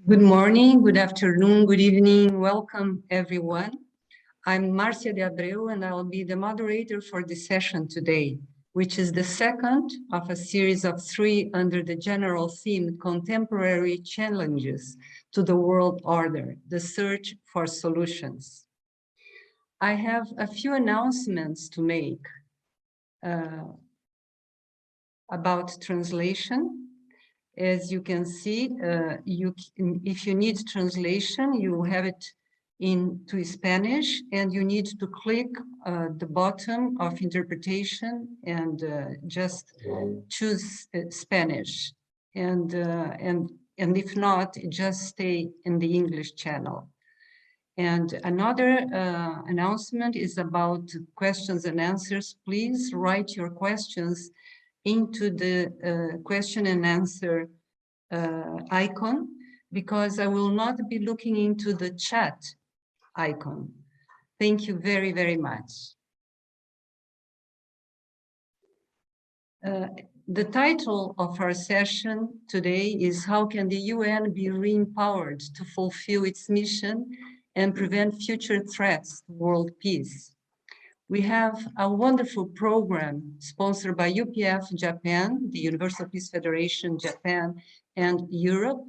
Good morning, good afternoon, good evening. Welcome, everyone. I'm Marcia de Abreu, and I'll be the moderator for this session today, which is the second of a series of 3 under the general theme, Contemporary Challenges to the World Order, the Search for Solutions. I have a few announcements to make about translation. As you can see, if you need translation, you have it into Spanish, and you need to click the bottom of interpretation and just choose Spanish. And if not, just stay in the English channel. And another announcement is about questions and answers. Please write your questions into the question and answer icon, because I will not be looking into the chat icon. Thank you very, very much. The title of our session today is How Can the UN be Re-Empowered to Fulfill its Mission and Prevent Future Threats to World Peace? We have a wonderful program sponsored by UPF Japan, the Universal Peace Federation Japan, and Europe.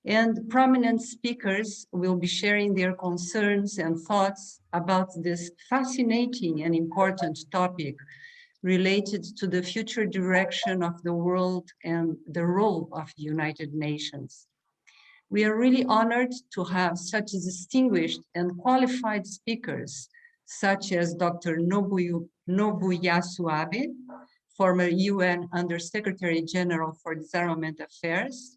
And prominent speakers will be sharing their concerns and thoughts about this fascinating and important topic related to the future direction of the world and the role of the United Nations. We are really honored to have such distinguished and qualified speakers, such as Dr. Nobuyasu, former UN Under-Secretary General for Disarmament Affairs,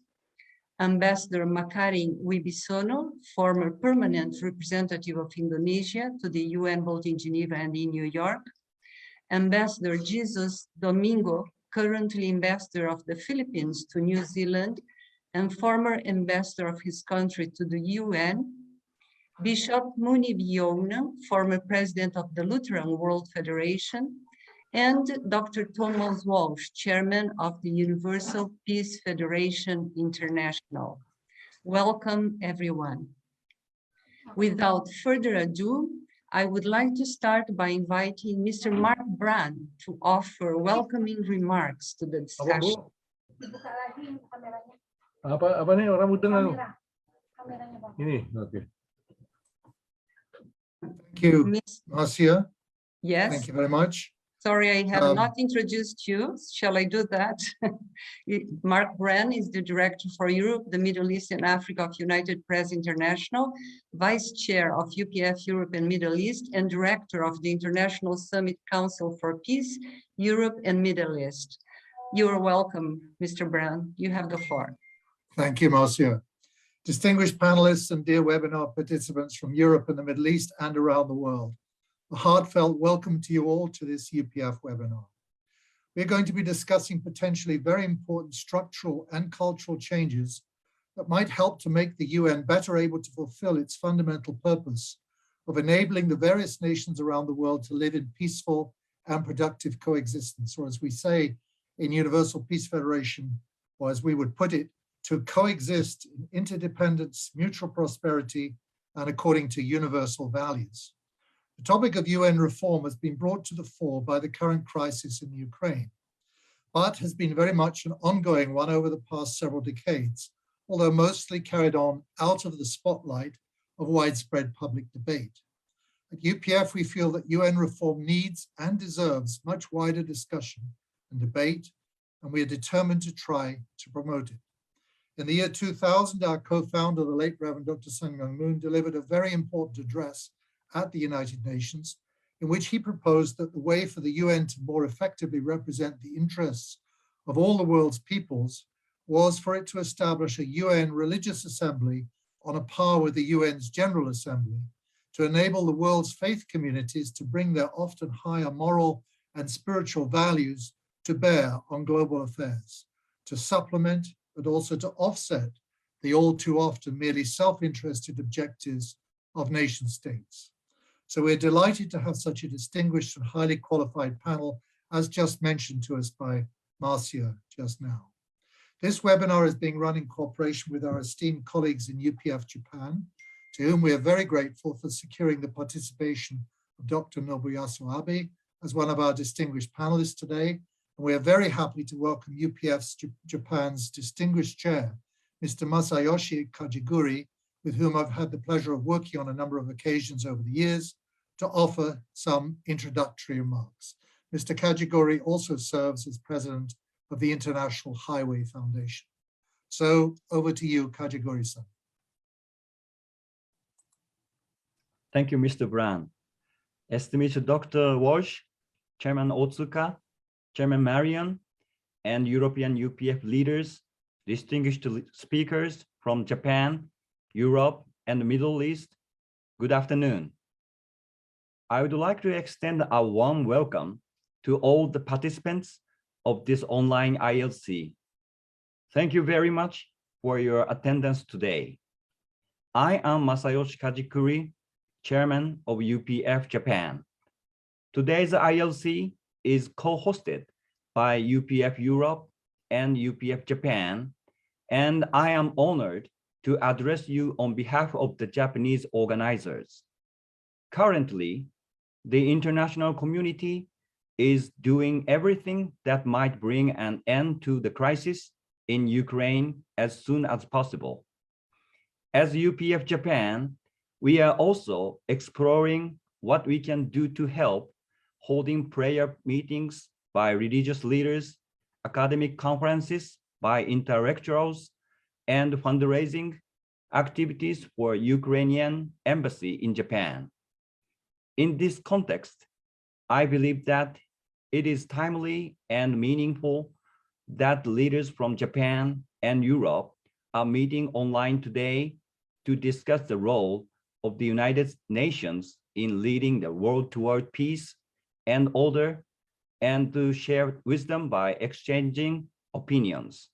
Ambassador Makarim Wibisono, former permanent representative of Indonesia to the UN both in Geneva and in New York, Ambassador Domingo, currently Ambassador of the Philippines to New Zealand and former Ambassador of his country to the UN, Bishop Wibisono, former president of the Lutheran World Federation, and Dr. Thomas Walsh, chairman of the Universal Peace Federation International. Welcome, everyone. Without further ado, I would like to start by inviting Mr. Mark Brann to offer welcoming remarks to the discussion. Apa nih orang muda nggak? Ini, oke. Thank you, Marcia. Yes. Thank you very much. Sorry, I have not introduced you. Shall I do that? Mark Brann is the Director for Europe, the Middle East and Africa of United Press International, Vice Chair of UPF Europe and Middle East, and Director of the International Summit Council for Peace, Europe and Middle East. You are welcome, Mr. Brann. You have the floor. Thank you, Marcia. Distinguished panelists and dear webinar participants from Europe and the Middle East and around the world, a heartfelt welcome to you all to this UPF webinar. We're going to be discussing potentially very important structural and cultural changes that might help to make the UN better able to fulfill its fundamental purpose of enabling the various nations around the world to live in peaceful and productive coexistence, or as we say in Universal Peace Federation, or as we would put it, to coexist in interdependence, mutual prosperity, and according to universal values. The topic of UN reform has been brought to the fore by the current crisis in Ukraine, but has been very much an ongoing one over the past several decades, although mostly carried on out of the spotlight of widespread public debate. At UPF, we feel that UN reform needs and deserves much wider discussion and debate, and we are determined to try to promote it. In the year 2000, our co-founder, the late Reverend Dr. Sun Myung Moon, delivered a very important address at the United Nations, in which he proposed that the way for the UN to more effectively represent the interests of all the world's peoples was for it to establish a UN religious assembly on a par with the UN's General Assembly, to enable the world's faith communities to bring their often higher moral and spiritual values to bear on global affairs, to supplement but also to offset the all too often merely self-interested objectives of nation states. So we're delighted to have such a distinguished and highly qualified panel, as just mentioned to us by Marcia just now. This webinar is being run in cooperation with our esteemed colleagues in UPF Japan, to whom we are very grateful for securing the participation of Dr. Nobuyasu Abe as one of our distinguished panelists today. And we are very happy to welcome UPF Japan's distinguished chair, Mr. Masayoshi Kajikuri, with whom I've had the pleasure of working on a number of occasions over the years, to offer some introductory remarks. Mr. Kajikuri also serves as president of the International Highway Foundation. So over to you, Kajikuri-san. Thank you, Mr. Brann. Esteemed Dr. Walsh, Chairman Otsuka, Chairman Marion, and European UPF leaders, distinguished speakers from Japan, Europe, and the Middle East, good afternoon. I would like to extend a warm welcome to all the participants of this online ILC. Thank you very much for your attendance today. I am Masayoshi Kajikuri, Chairman of UPF Japan. Today's ILC is co-hosted by UPF Europe and UPF Japan, and I am honored to address you on behalf of the Japanese organizers. Currently, the international community is doing everything that might bring an end to the crisis in Ukraine as soon as possible. As UPF Japan, we are also exploring what we can do to help, holding prayer meetings by religious leaders, academic conferences by intellectuals, and fundraising activities for Ukrainian embassy in Japan. In this context, I believe that it is timely and meaningful that leaders from Japan and Europe are meeting online today to discuss the role of the United Nations in leading the world toward peace and order, and to share wisdom by exchanging opinions.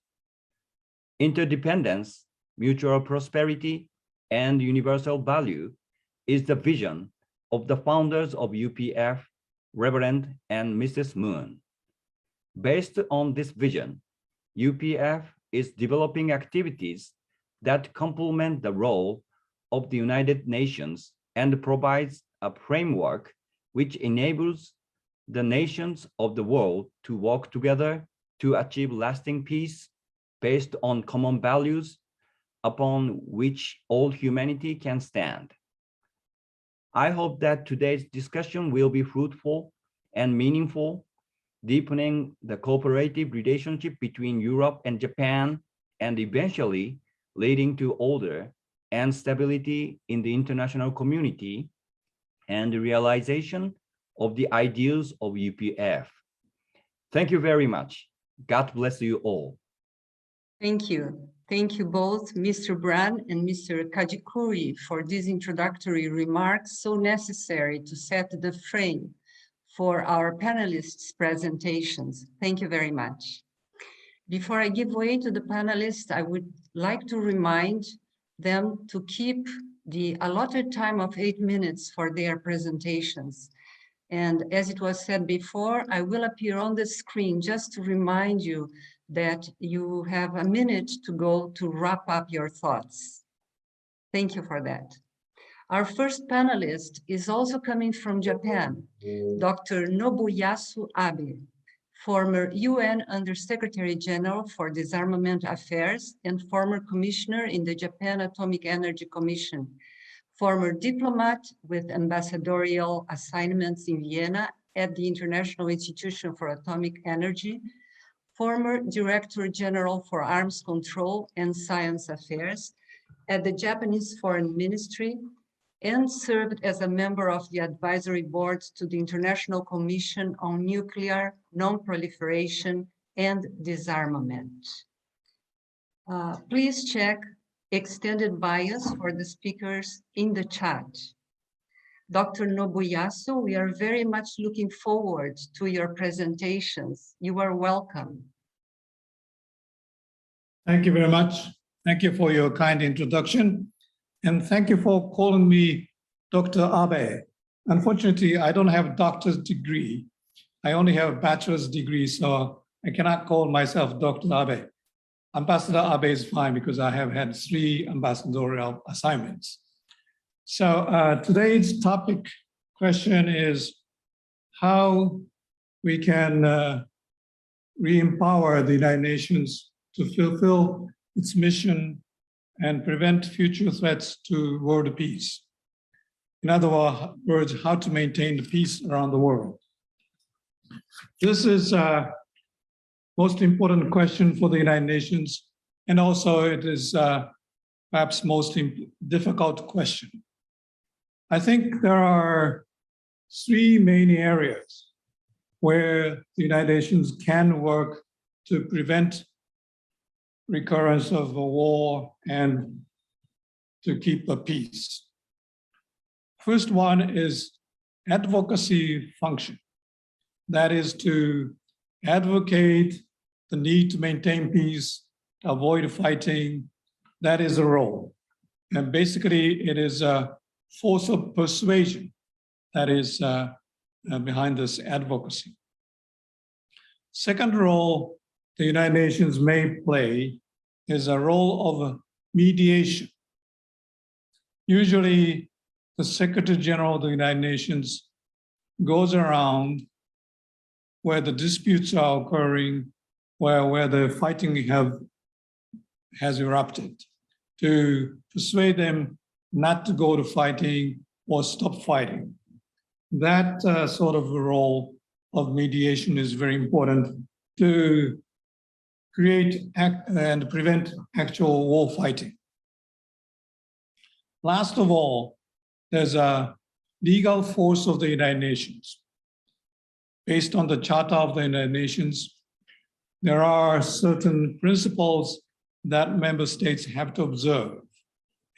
Interdependence, mutual prosperity, and universal value is the vision of the founders of UPF, Reverend and Mrs. Moon. Based on this vision, UPF is developing activities that complement the role of the United Nations and provides a framework which enables the nations of the world to work together to achieve lasting peace based on common values upon which all humanity can stand. I hope that today's discussion will be fruitful and meaningful, deepening the cooperative relationship between Europe and Japan, and eventually leading to order and stability in the international community and the realization of the ideals of UPF. Thank you very much. God bless you all. Thank you. Thank you both, Mr. Brann and Mr. Kajikuri, for these introductory remarks so necessary to set the frame for our panelists' presentations. Thank you very much. Before I give way to the panelists, I would like to remind them to keep the allotted time of 8 minutes for their presentations. And as it was said before, I will appear on the screen just to remind you that you have a minute to go to wrap up your thoughts. Thank you for that. Our first panelist is also coming from Japan, Dr. Nobuyasu Abe, former UN Undersecretary General for Disarmament Affairs and former commissioner in the Japan Atomic Energy Commission, former diplomat with ambassadorial assignments in Vienna at the International Institution for Atomic Energy, former Director General for Arms Control and Science Affairs at the Japanese Foreign Ministry, and served as a member of the advisory board to the International Commission on Nuclear Non-Proliferation and Disarmament. Please check extended bios for the speakers in the chat. Dr. Nobuyasu, we are very much looking forward to your presentations. You are welcome. Thank you very much. Thank you for your kind introduction. And thank you for calling me Dr. Abe. Unfortunately, I don't have a doctor's degree. I only have a bachelor's degree, so I cannot call myself Dr. Abe. Ambassador Abe is fine because I have had 3 ambassadorial assignments. So today's topic question is how we can re-empower the United Nations to fulfill its mission and prevent future threats to world peace. In other words, how to maintain the peace around the world. This is most important question for the United Nations, and also it is perhaps most difficult question. I think there are 3 main areas where the United Nations can work to prevent recurrence of a war and to keep a peace. First one is advocacy function. That is to advocate the need to maintain peace, avoid fighting. That is a role. And basically it is a force of persuasion that is behind this advocacy. Second role the United Nations may play is a role of mediation. Usually the Secretary General of the United Nations goes around where the disputes are occurring, where the fighting has erupted, to persuade them not to go to fighting or stop fighting. That sort of role of mediation is very important to create and prevent actual war fighting. Last of all, there's a legal force of the United Nations. Based on the Charter of the United Nations, there are certain principles that member states have to observe.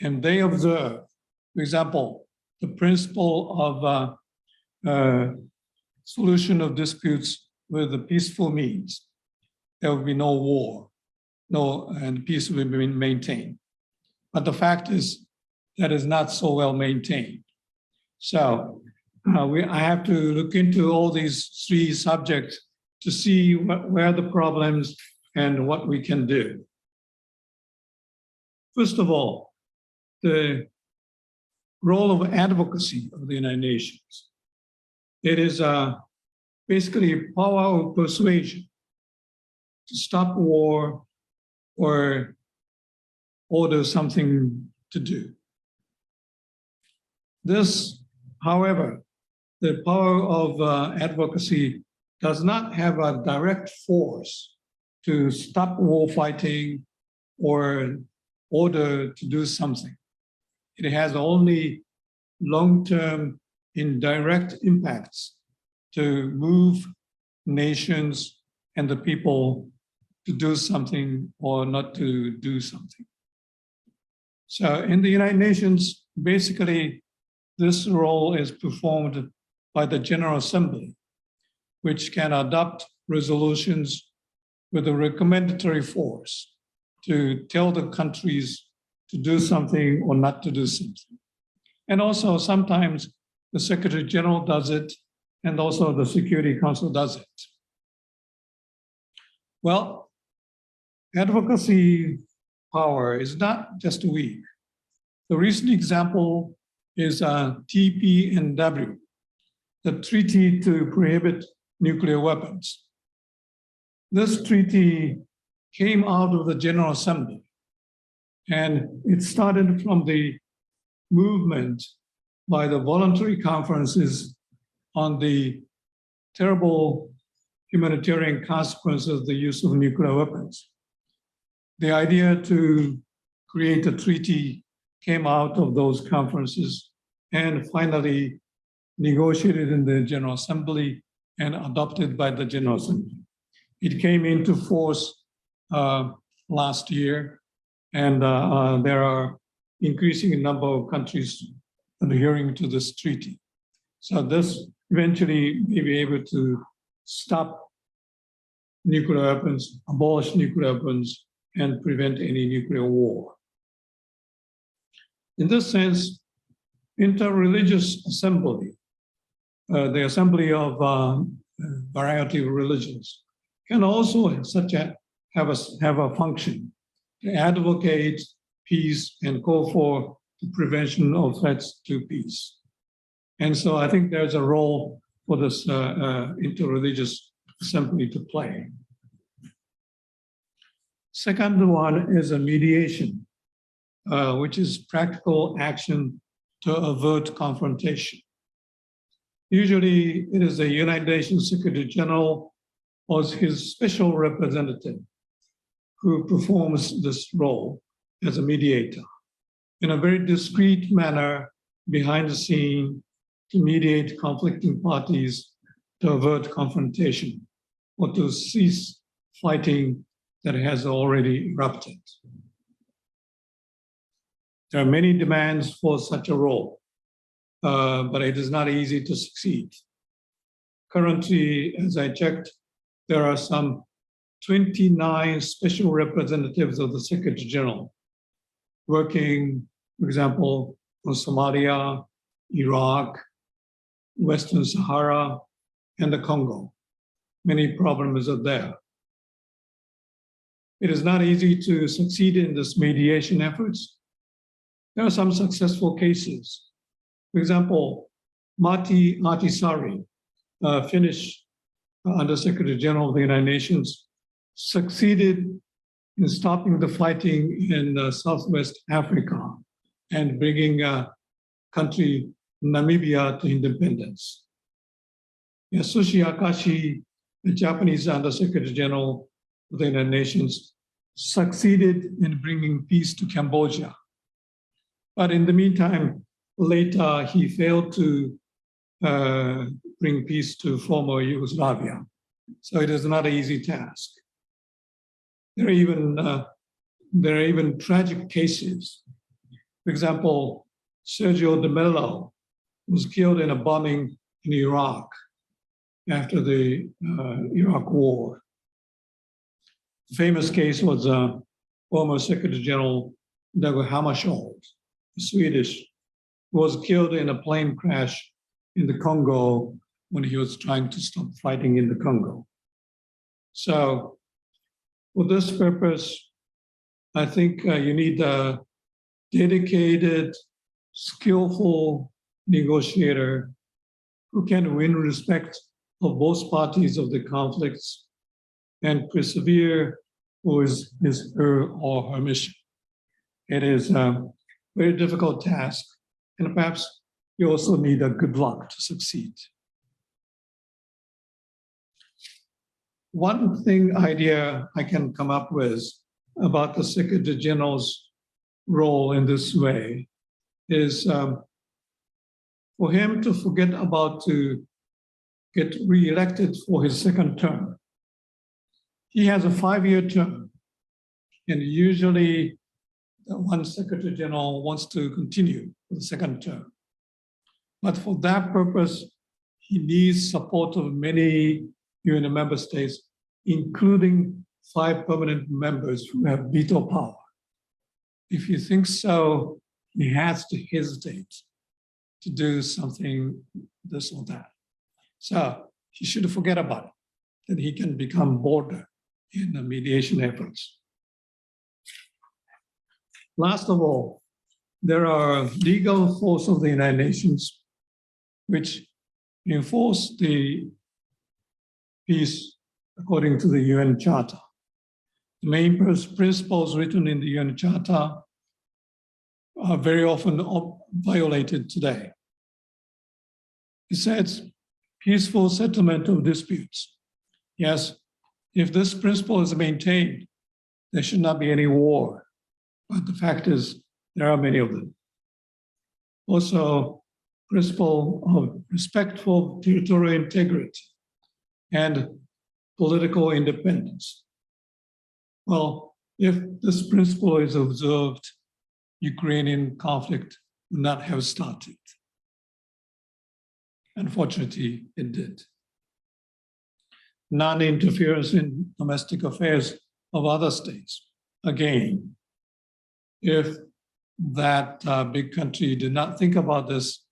And they observe, for example, the principle of solution of disputes with the peaceful means. There will be no war, and peace will be maintained. But the fact is that is not so well maintained. So I have to look into all these 3 subjects to see where the problems and what we can do. First of all, the role of advocacy of the United Nations. It is basically power of persuasion to stop war or order something to do. This, however, the power of advocacy does not have a direct force to stop war fighting or order to do something. It has only long-term indirect impacts to move nations and the people to do something or not to do something. So in the United Nations, basically, this role is performed by the General Assembly, which can adopt resolutions with a recommendatory force to tell the countries to do something or not to do something. And also sometimes the Secretary General does it, and also the Security Council does it. Well, advocacy power is not just weak. The recent example is TPNW, the Treaty to Prohibit Nuclear Weapons. This treaty came out of the General Assembly, and it started from the movement by the voluntary conferences on the terrible humanitarian consequences of the use of nuclear weapons. The idea to create a treaty came out of those conferences and finally negotiated in the General Assembly and adopted by the General Assembly. It came into force last year, and there are increasing number of countries adhering to this treaty. So this eventually may be able to stop nuclear weapons, abolish nuclear weapons, and prevent any nuclear war. In this sense, interreligious assembly, the assembly of variety of religions, can also have such an have a function to advocate peace and call for the prevention of threats to peace. And so I think there's a role for this interreligious assembly to play. Second one is a mediation, which is practical action to avert confrontation. Usually it is the United Nations Secretary General or his special representative who performs this role as a mediator in a very discreet manner behind the scene to mediate conflicting parties, to avert confrontation, or to cease fighting that has already erupted. There are many demands for such a role, but it is not easy to succeed. Currently, as I checked, there are some 29 special representatives of the Secretary General working, for example, on Somalia, Iraq, Western Sahara, and the Congo. Many problems are there. It is not easy to succeed in this mediation efforts. There are some successful cases. For example, Matti Ahtisaari, Finnish Under-Secretary General of the United Nations, succeeded in stopping the fighting in Southwest Africa and bringing country Namibia to independence. Yasushi Akashi, the Japanese Under-Secretary General of the United Nations, succeeded in bringing peace to Cambodia. But in the meantime, later he failed to bring peace to former Yugoslavia. So it is not an easy task. There are even tragic cases. For example, Sergio de Mello was killed in a bombing in Iraq after the Iraq War. The famous case was former Secretary General Dag Hammarskjöld, Swedish, who was killed in a plane crash in the Congo when he was trying to stop fighting in the Congo. So for this purpose, I think you need a dedicated, skillful negotiator who can win respect of both parties of the conflicts and persevere with his, her, or her mission. It is a very difficult task, and perhaps you also need a good luck to succeed. One idea I can come up with about the Secretary General's role in this way is for him to forget about to get re-elected for his second term. He has a 5-year term, and usually one Secretary General wants to continue for the second term. But for that purpose, he needs support of many UN member states, including 5 permanent members who have veto power. If he thinks so, he has to hesitate to do something, this or that. So he should forget about it, that he can become bolder in the mediation efforts. Last of all, there are legal force of the United Nations which enforce the peace according to the UN Charter. The main principles written in the UN Charter are very often violated today. It says peaceful settlement of disputes. Yes, if this principle is maintained, there should not be any war. But the fact is, there are many of them. Also, principle of respectful territorial integrity and political independence. Well, if this principle is observed, Ukrainian conflict would not have started. Unfortunately, it did. Non-interference in domestic affairs of other states. Again, if that big country did not think about this,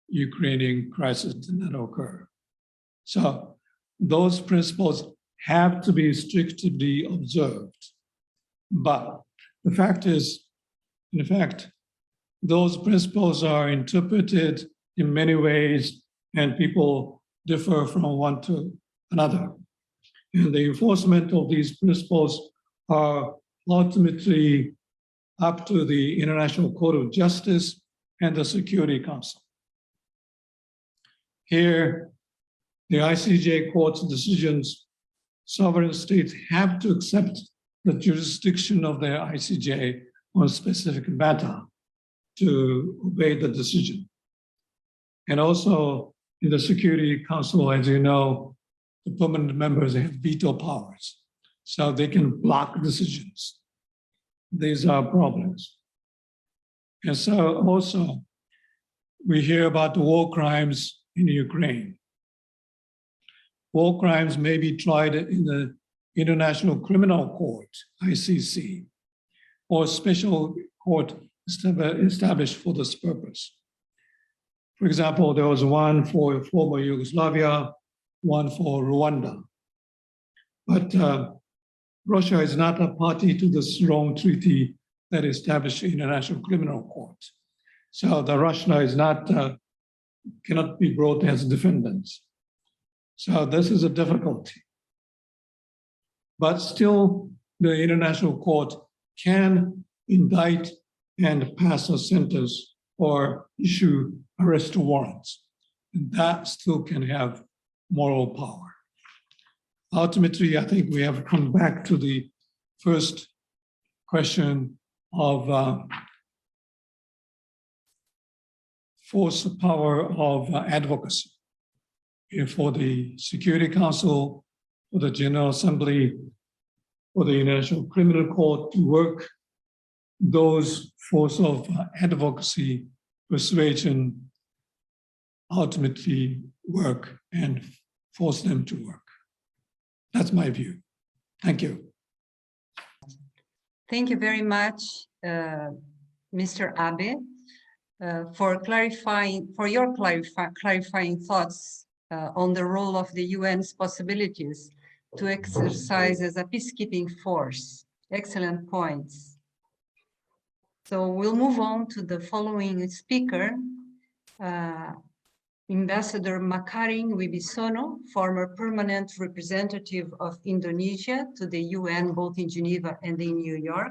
Ukrainian crisis did not occur. So those principles have to be strictly observed. But the fact is, in fact, those principles are interpreted in many ways and people differ from one to another. And the enforcement of these principles are ultimately up to the International Court of Justice and the Security Council. Here, the ICJ court's decisions, sovereign states have to accept the jurisdiction of the ICJ on a specific matter to obey the decision. And also in the Security Council, as you know, the permanent members have veto powers, so they can block decisions. These are problems. And so also, we hear about the war crimes in Ukraine. War crimes may be tried in the International Criminal Court, ICC, or special court established for this purpose. For example, there was one for former Yugoslavia, one for Rwanda. But Russia is not a party to this Rome Treaty that established the International Criminal Court. So the Russia is not, cannot be brought as defendants. So this is a difficulty. But still, the International Court can indict and pass a sentence or issue arrest warrants. And that still can have moral power. Ultimately, I think we have come back to the first question of force power of advocacy. For the Security Council, for the General Assembly, for the International Criminal Court to work, those force of advocacy, persuasion, ultimately work and force them to work. That's my view. Thank you. Thank you very much, Mr. Abe, for your clarifying thoughts on the role of the UN's possibilities to exercise as a peacekeeping force. Excellent points. So we'll move on to the following speaker, Ambassador Makarim Wibisono, former permanent representative of Indonesia to the UN, both in Geneva and in New York,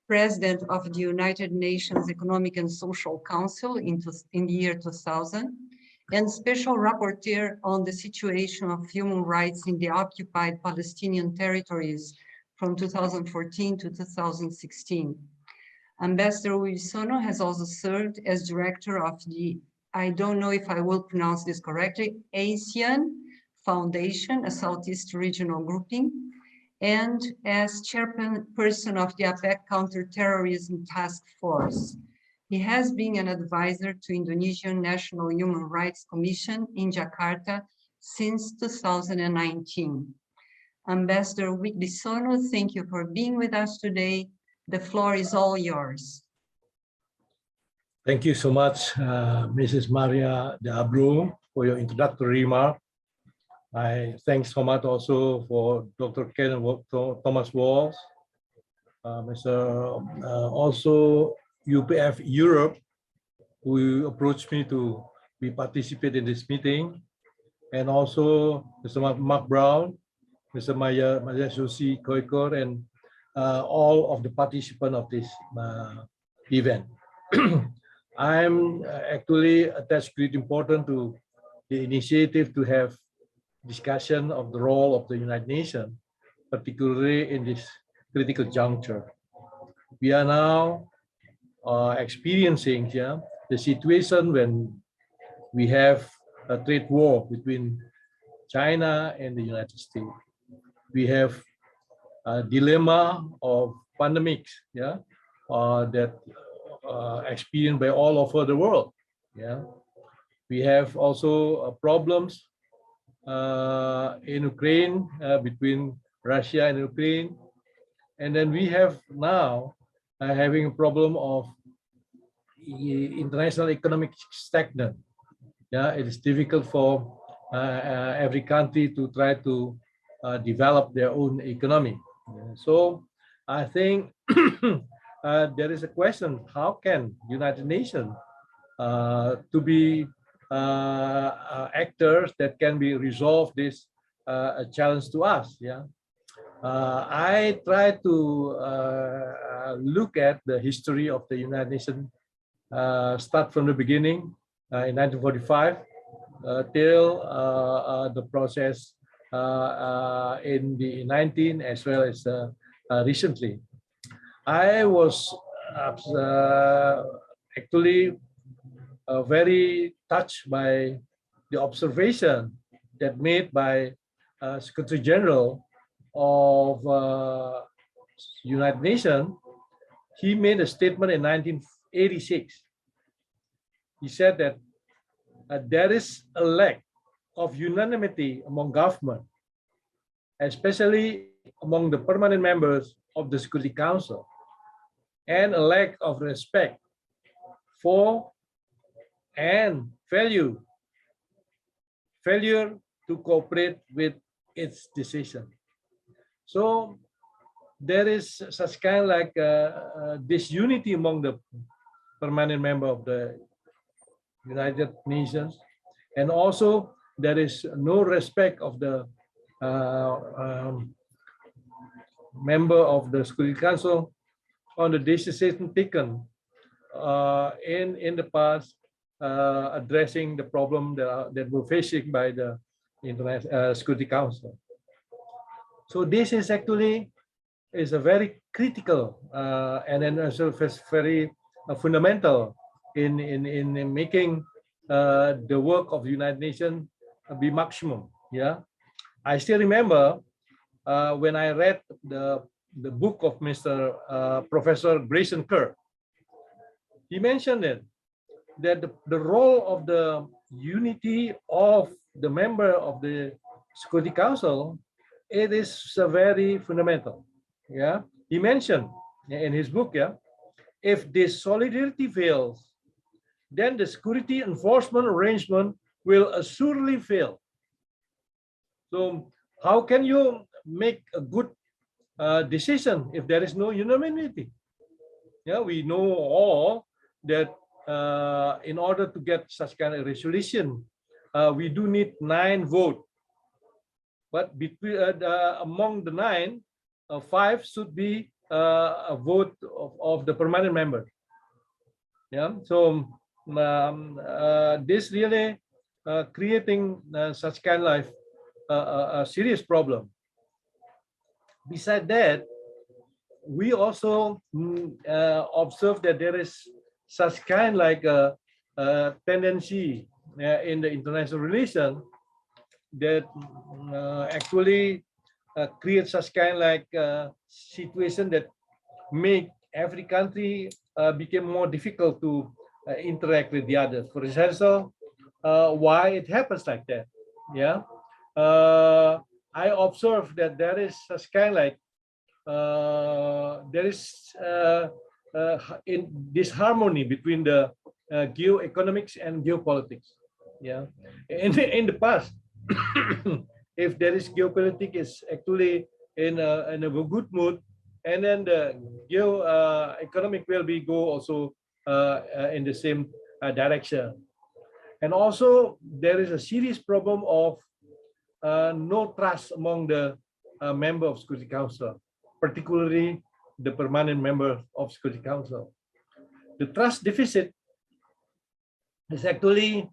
President of the United Nations Economic and Social Council in the year 2000, and Special Rapporteur on the situation of human rights in the occupied Palestinian territories from 2014 to 2016. Ambassador Wibisono has also served as director of the, I don't know if I will pronounce this correctly, ASEAN Foundation, a Southeast regional grouping, and as chairperson of the IAPP Counterterrorism Task Force. He has been an advisor to Indonesian National Human Rights Commission in Jakarta since 2019. Ambassador Wibisono, thank you for being with us today. The floor is all yours. Thank you so much, Mrs. Marcia de Abreu, for your introductory remark. I thanks so much also for Dr. Ken Thomas Walls, also UPF Europe, who approached me to be participate in this meeting, and also Mr. Mark Brown, Mr. Masayoshi Koikor, and all of the participants of this event. I'm actually attached great importance to the initiative to have discussion of the role of the United Nations, particularly in this critical juncture. We are now experiencing the situation when we have a trade war between China and the United States. We have a dilemma of pandemics, that experienced by all over the world. We have also problems in Ukraine, between Russia and Ukraine, and then we have now having a problem of international economic stagnant. It is difficult for every country to try to develop their own economy. So I think there is a question: how can United Nations to be actors that can be resolve this challenge to us? Yeah, I try to look at the history of the United Nations, start from the beginning in 1945 till the process in the 19 as well as recently. I was actually very touched by the observation that made by Secretary General of United Nations. He made a statement in 1986. He said that there is a lack of unanimity among government, especially among the permanent members of the Security Council, and a lack of respect for and failure to cooperate with its decision. So there is such kind of like disunity among the permanent member of the United Nations, and also there is no respect of the member of the Security Council on the decision taken in the past, addressing the problem that we're facing by the International Security Council. So this is actually is a very critical and then also very fundamental in making the work of the United Nations be maximum. Yeah, I still remember when I read the book of Mr. Professor Grayson Kerr. He mentioned that the role of the unity of the member of the Security Council, it is very fundamental. Yeah, he mentioned in his book, yeah, if this solidarity fails, then the security enforcement arrangement will assuredly fail. So how can you make a good decision if there is no unanimity? Yeah, we know all that in order to get such kind of resolution, we do need 9 votes. But between among the 9, 5 should be a vote of the permanent member. Yeah, so this really creating such kind of a serious problem. Besides that, we also observe that there is such kind like a tendency in the international relation that actually creates such kind like situation that make every country become more difficult to interact with the others. For example, why it happens like that? Yeah, I observe that there is such kind like there is in disharmony between the geoeconomics and geopolitics. Yeah, in the past, if there is geopolitics is actually in a good mood, and then the economic will be go also in the same direction. And also there is a serious problem of no trust among the member of Security Council, particularly the permanent member of Security Council. The trust deficit is actually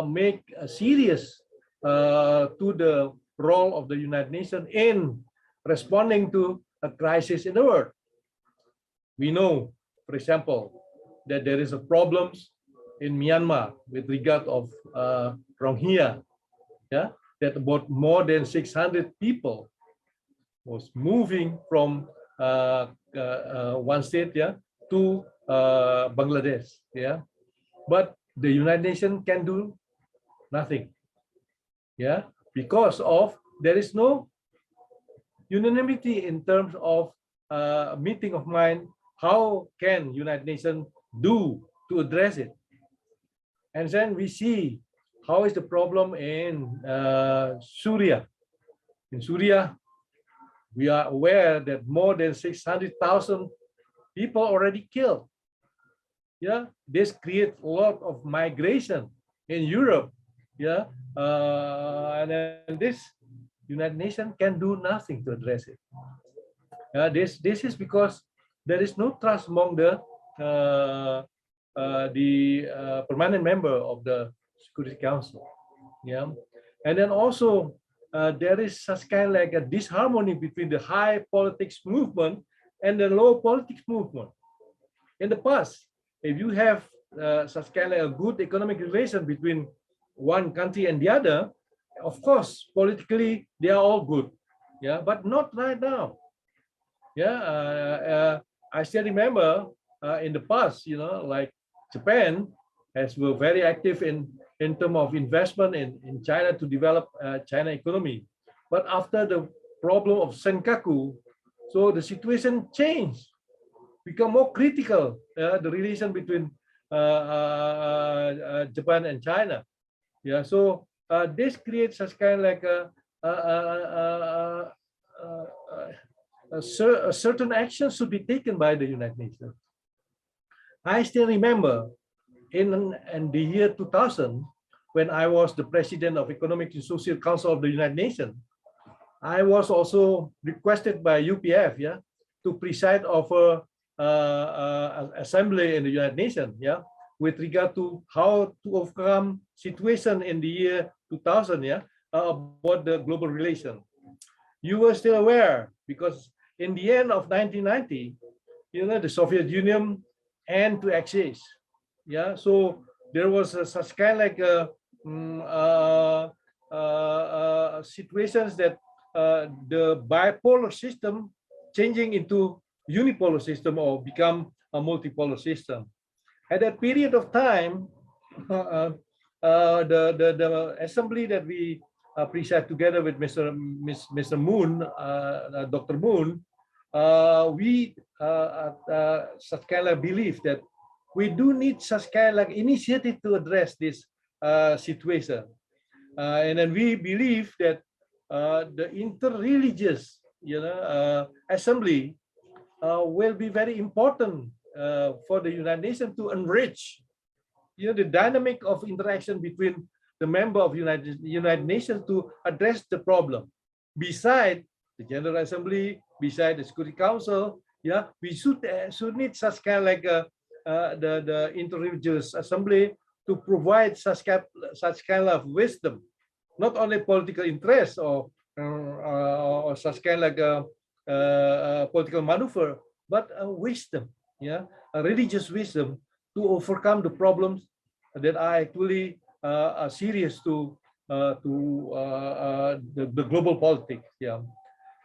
make a serious to the role of the United Nations in responding to a crisis in the world. We know, for example, that there is a problems in Myanmar with regard of Rohingya, yeah, that about more than 600 people was moving from one state, yeah, to Bangladesh, yeah, but the United Nations can do nothing, yeah, because of there is no unanimity in terms of meeting of mind. How can United Nations do to address it? And then we see how is the problem in Syria, in Syria. We are aware that more than 600,000 people already killed. Yeah, this creates a lot of migration in Europe. Yeah, and then this United Nations can do nothing to address it. This is because there is no trust among the permanent member of the Security Council. Yeah, and then also there is such kind of like a disharmony between the high politics movement and the low politics movement. In the past, if you have such kind of a good economic relation between one country and the other, of course, politically they are all good. Yeah, but not right now. Yeah, I still remember in the past, you know, like Japan were very active in terms of investment in China to develop China economy. But after the problem of Senkaku, so the situation changed, become more critical, the relation between Japan and China. Yeah, so this creates such kind of like a certain action should be taken by the United Nations. I still remember in the year 2000, when I was the president of Economic and Social Council of the United Nations, I was also requested by UPF, yeah, to preside over an assembly in the United Nations, yeah, with regard to how to overcome situation in the year 2000, yeah, about the global relation. You were still aware because in the end of 1990, you know, the Soviet Union and to exist. Yeah, so there was such kind of like situations that the bipolar system changing into unipolar system or become a multipolar system. At that period of time, the assembly that we preside together with Mr. Moon, Dr. Moon, we such kind of belief that we do need such kind of like initiative to address this situation. And then we believe that the interreligious, you know, assembly will be very important for the United Nations to enrich, you know, the dynamic of interaction between the member of United Nations to address the problem. Beside the General Assembly, beside the Security Council, yeah, we should need such kind of like the interreligious assembly to provide such kind of wisdom, not only political interest or such kind of like political maneuver, but wisdom, yeah, a religious wisdom to overcome the problems that are actually serious to the global politics. Yeah.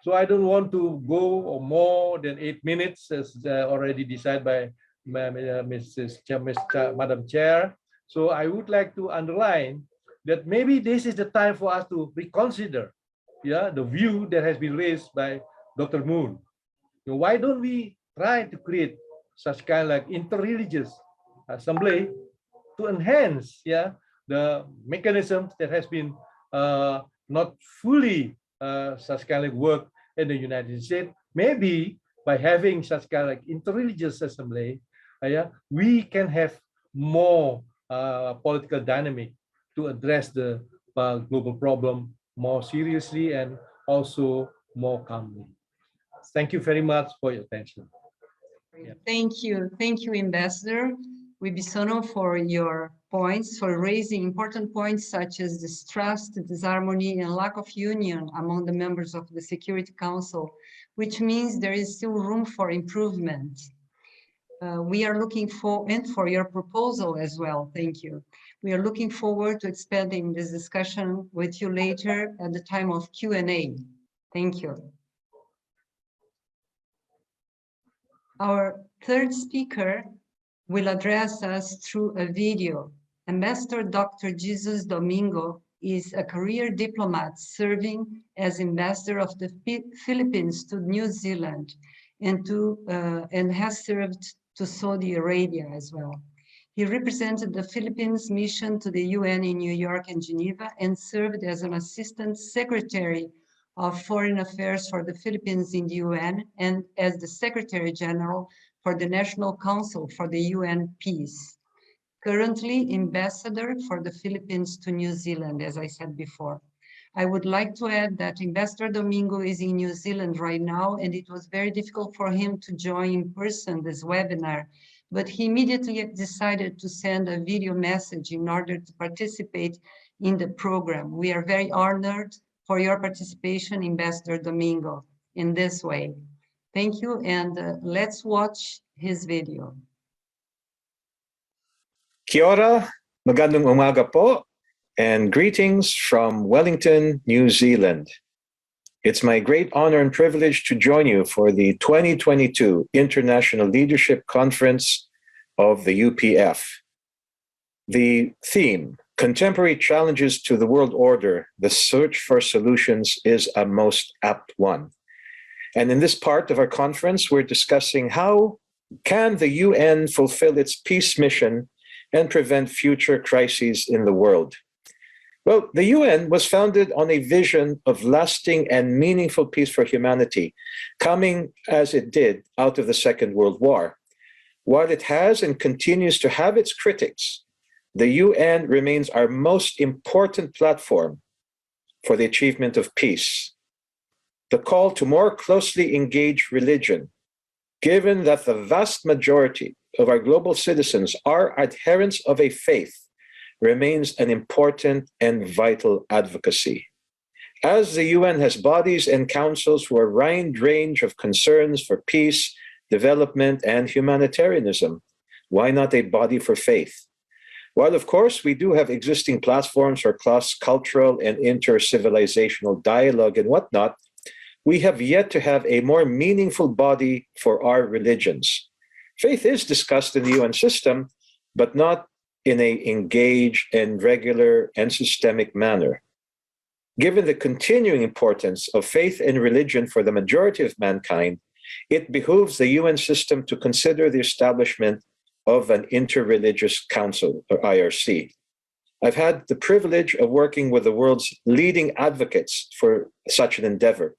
So I don't want to go more than 8 minutes, as already decided by Madam Chair. So I would like to underline that maybe this is the time for us to reconsider, yeah, the view that has been raised by Dr. Moon. So why don't we try to create such kind of like interreligious assembly to enhance, yeah, the mechanisms that has been not fully such kind of work in the United States. Maybe by having such kind of like interreligious assembly, yeah, we can have more political dynamic to address the global problem more seriously and also more calmly. Thank you very much for your attention. Yeah. Thank you, Ambassador Wibisono, for your points, for raising important points such as distrust, disharmony, and lack of union among the members of the Security Council, which means there is still room for improvement. We are looking for, and for your proposal as well, thank you. We are looking forward to expanding this discussion with you later at the time of Q&A. Thank you. Our third speaker will address us through a video. Ambassador Dr. Jesus Domingo is a career diplomat serving as ambassador of the Philippines to New Zealand and has served to Saudi Arabia as well. He represented the Philippines mission to the UN in New York and Geneva and served as an assistant secretary of Foreign Affairs for the Philippines in the UN and as the Secretary General for the National Council for the UN Peace. Currently Ambassador for the Philippines to New Zealand, as I said before. I would like to add that Ambassador Domingo is in New Zealand right now, and it was very difficult for him to join in person this webinar, but he immediately decided to send a video message in order to participate in the program. We are very honored for your participation, Ambassador Domingo, in this way. Thank you, and let's watch his video. Kia ora, magandang umaga po, and greetings from Wellington, New Zealand. It's my great honor and privilege to join you for the 2022 International Leadership Conference of the UPF. The theme, Contemporary Challenges to the World Order, the Search for Solutions, is a most apt one. And in this part of our conference, we're discussing how can the UN fulfill its peace mission and prevent future crises in the world. Well, the UN was founded on a vision of lasting and meaningful peace for humanity, coming as it did out of the Second World War. While it has and continues to have its critics, the UN remains our most important platform for the achievement of peace. The call to more closely engage religion, given that the vast majority of our global citizens are adherents of a faith, remains an important and vital advocacy. As the UN has bodies and councils for a wide range of concerns for peace, development, and humanitarianism, why not a body for faith? While, of course, we do have existing platforms for cross-cultural and inter-civilizational dialogue and whatnot, we have yet to have a more meaningful body for our religions. Faith is discussed in the UN system, but not in an engaged and regular and systemic manner. Given the continuing importance of faith and religion for the majority of mankind, it behooves the UN system to consider the establishment of an Interreligious Council, or IRC. I've had the privilege of working with the world's leading advocates for such an endeavor,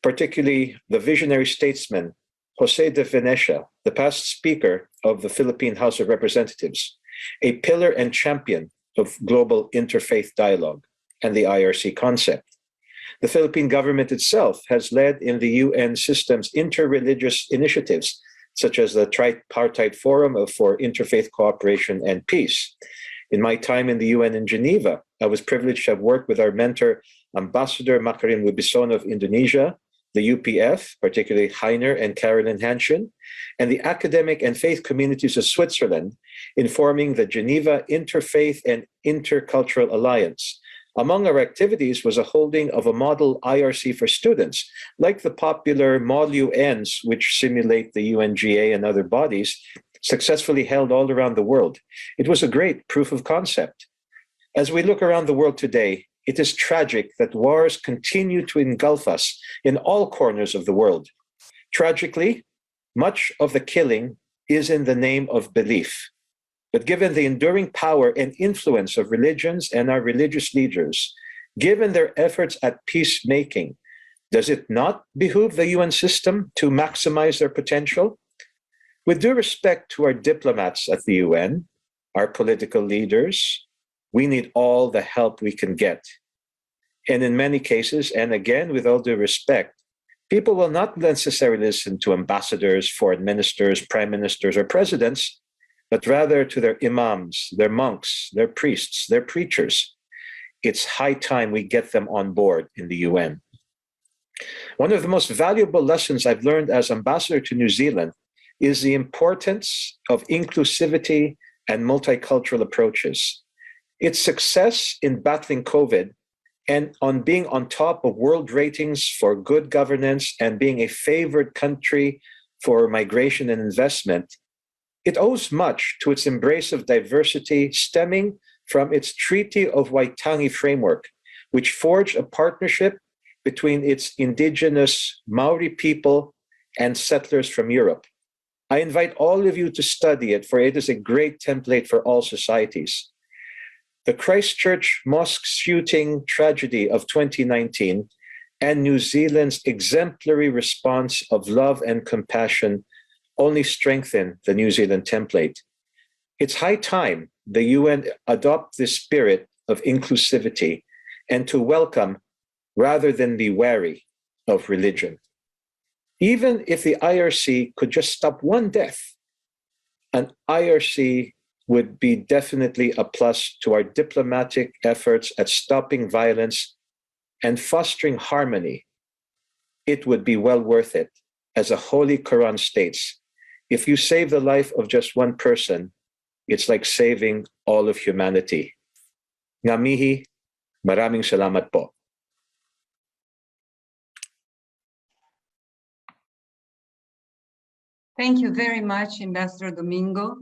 particularly the visionary statesman, Jose de Venecia, the past Speaker of the Philippine House of Representatives, a pillar and champion of global interfaith dialogue and the IRC concept. The Philippine government itself has led in the UN system's interreligious initiatives, such as the Tripartite Forum for Interfaith Cooperation and Peace. In my time in the UN in Geneva, I was privileged to have worked with our mentor, Ambassador Makarim Wibisono of Indonesia, the UPF, particularly Heiner and Carolyn Hanshin, and the academic and faith communities of Switzerland in forming the Geneva Interfaith and Intercultural Alliance. Among our activities was a holding of a model IRC for students, like the popular Model UNs, which simulate the UNGA and other bodies, successfully held all around the world. It was a great proof of concept. As we look around the world today, it is tragic that wars continue to engulf us in all corners of the world. Tragically, much of the killing is in the name of belief. But given the enduring power and influence of religions and our religious leaders, given their efforts at peacemaking, does it not behoove the UN system to maximize their potential? With due respect to our diplomats at the UN, our political leaders, we need all the help we can get. And in many cases, and again, with all due respect, people will not necessarily listen to ambassadors, foreign ministers, prime ministers, or presidents, but rather to their imams, their monks, their priests, their preachers. It's high time we get them on board in the UN. One of the most valuable lessons I've learned as ambassador to New Zealand is the importance of inclusivity and multicultural approaches. Its success in battling COVID and on being on top of world ratings for good governance and being a favored country for migration and investment, it owes much to its embrace of diversity stemming from its Treaty of Waitangi framework, which forged a partnership between its indigenous Maori people and settlers from Europe. I invite all of you to study it, for it is a great template for all societies. The Christchurch mosque shooting tragedy of 2019 and New Zealand's exemplary response of love and compassion only strengthen the New Zealand template. It's high time the UN adopt this spirit of inclusivity and to welcome rather than be wary of religion. Even if the IRC could just stop one death, an IRC would be definitely a plus to our diplomatic efforts at stopping violence and fostering harmony. It would be well worth it. As the Holy Quran states, if you save the life of just one person, it's like saving all of humanity. Ngamihi, maraming salamat po. Thank you very much, Ambassador Domingo.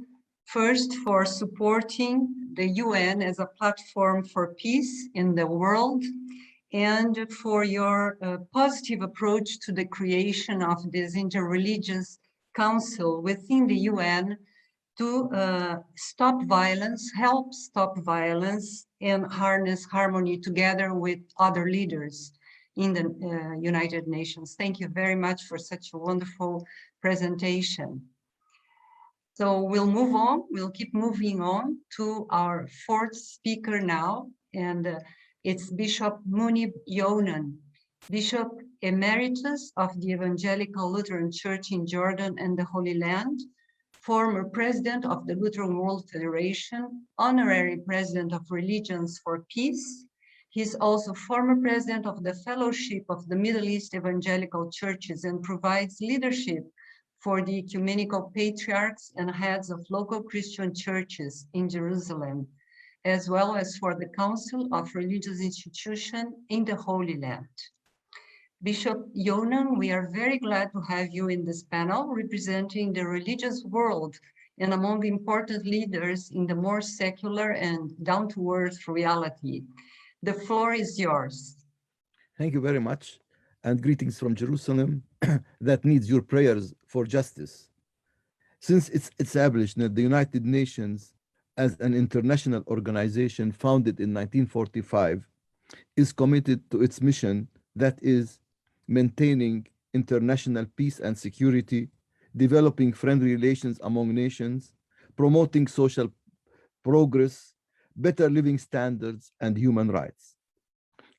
First, for supporting the UN as a platform for peace in the world, and for your positive approach to the creation of this interreligious council within the UN to stop violence, help stop violence, and harness harmony together with other leaders in the United Nations. Thank you very much for such a wonderful presentation. So we'll move on, we'll keep moving on to our fourth speaker now, and it's Bishop Munib Yonan, Bishop Emeritus of the Evangelical Lutheran Church in Jordan and the Holy Land, former President of the Lutheran World Federation, Honorary President of Religions for Peace. He's also former President of the Fellowship of the Middle East Evangelical Churches and provides leadership for the ecumenical patriarchs and heads of local Christian churches in Jerusalem, as well as for the Council of Religious Institutions in the Holy Land. Bishop Yonan, we are very glad to have you in this panel representing the religious world and among important leaders in the more secular and down-to-earth reality. The floor is yours. Thank you very much, and greetings from Jerusalem that needs your prayers for justice. Since its establishment, the United Nations as an international organization founded in 1945 is committed to its mission, that is maintaining international peace and security, developing friendly relations among nations, promoting social progress, better living standards, and human rights.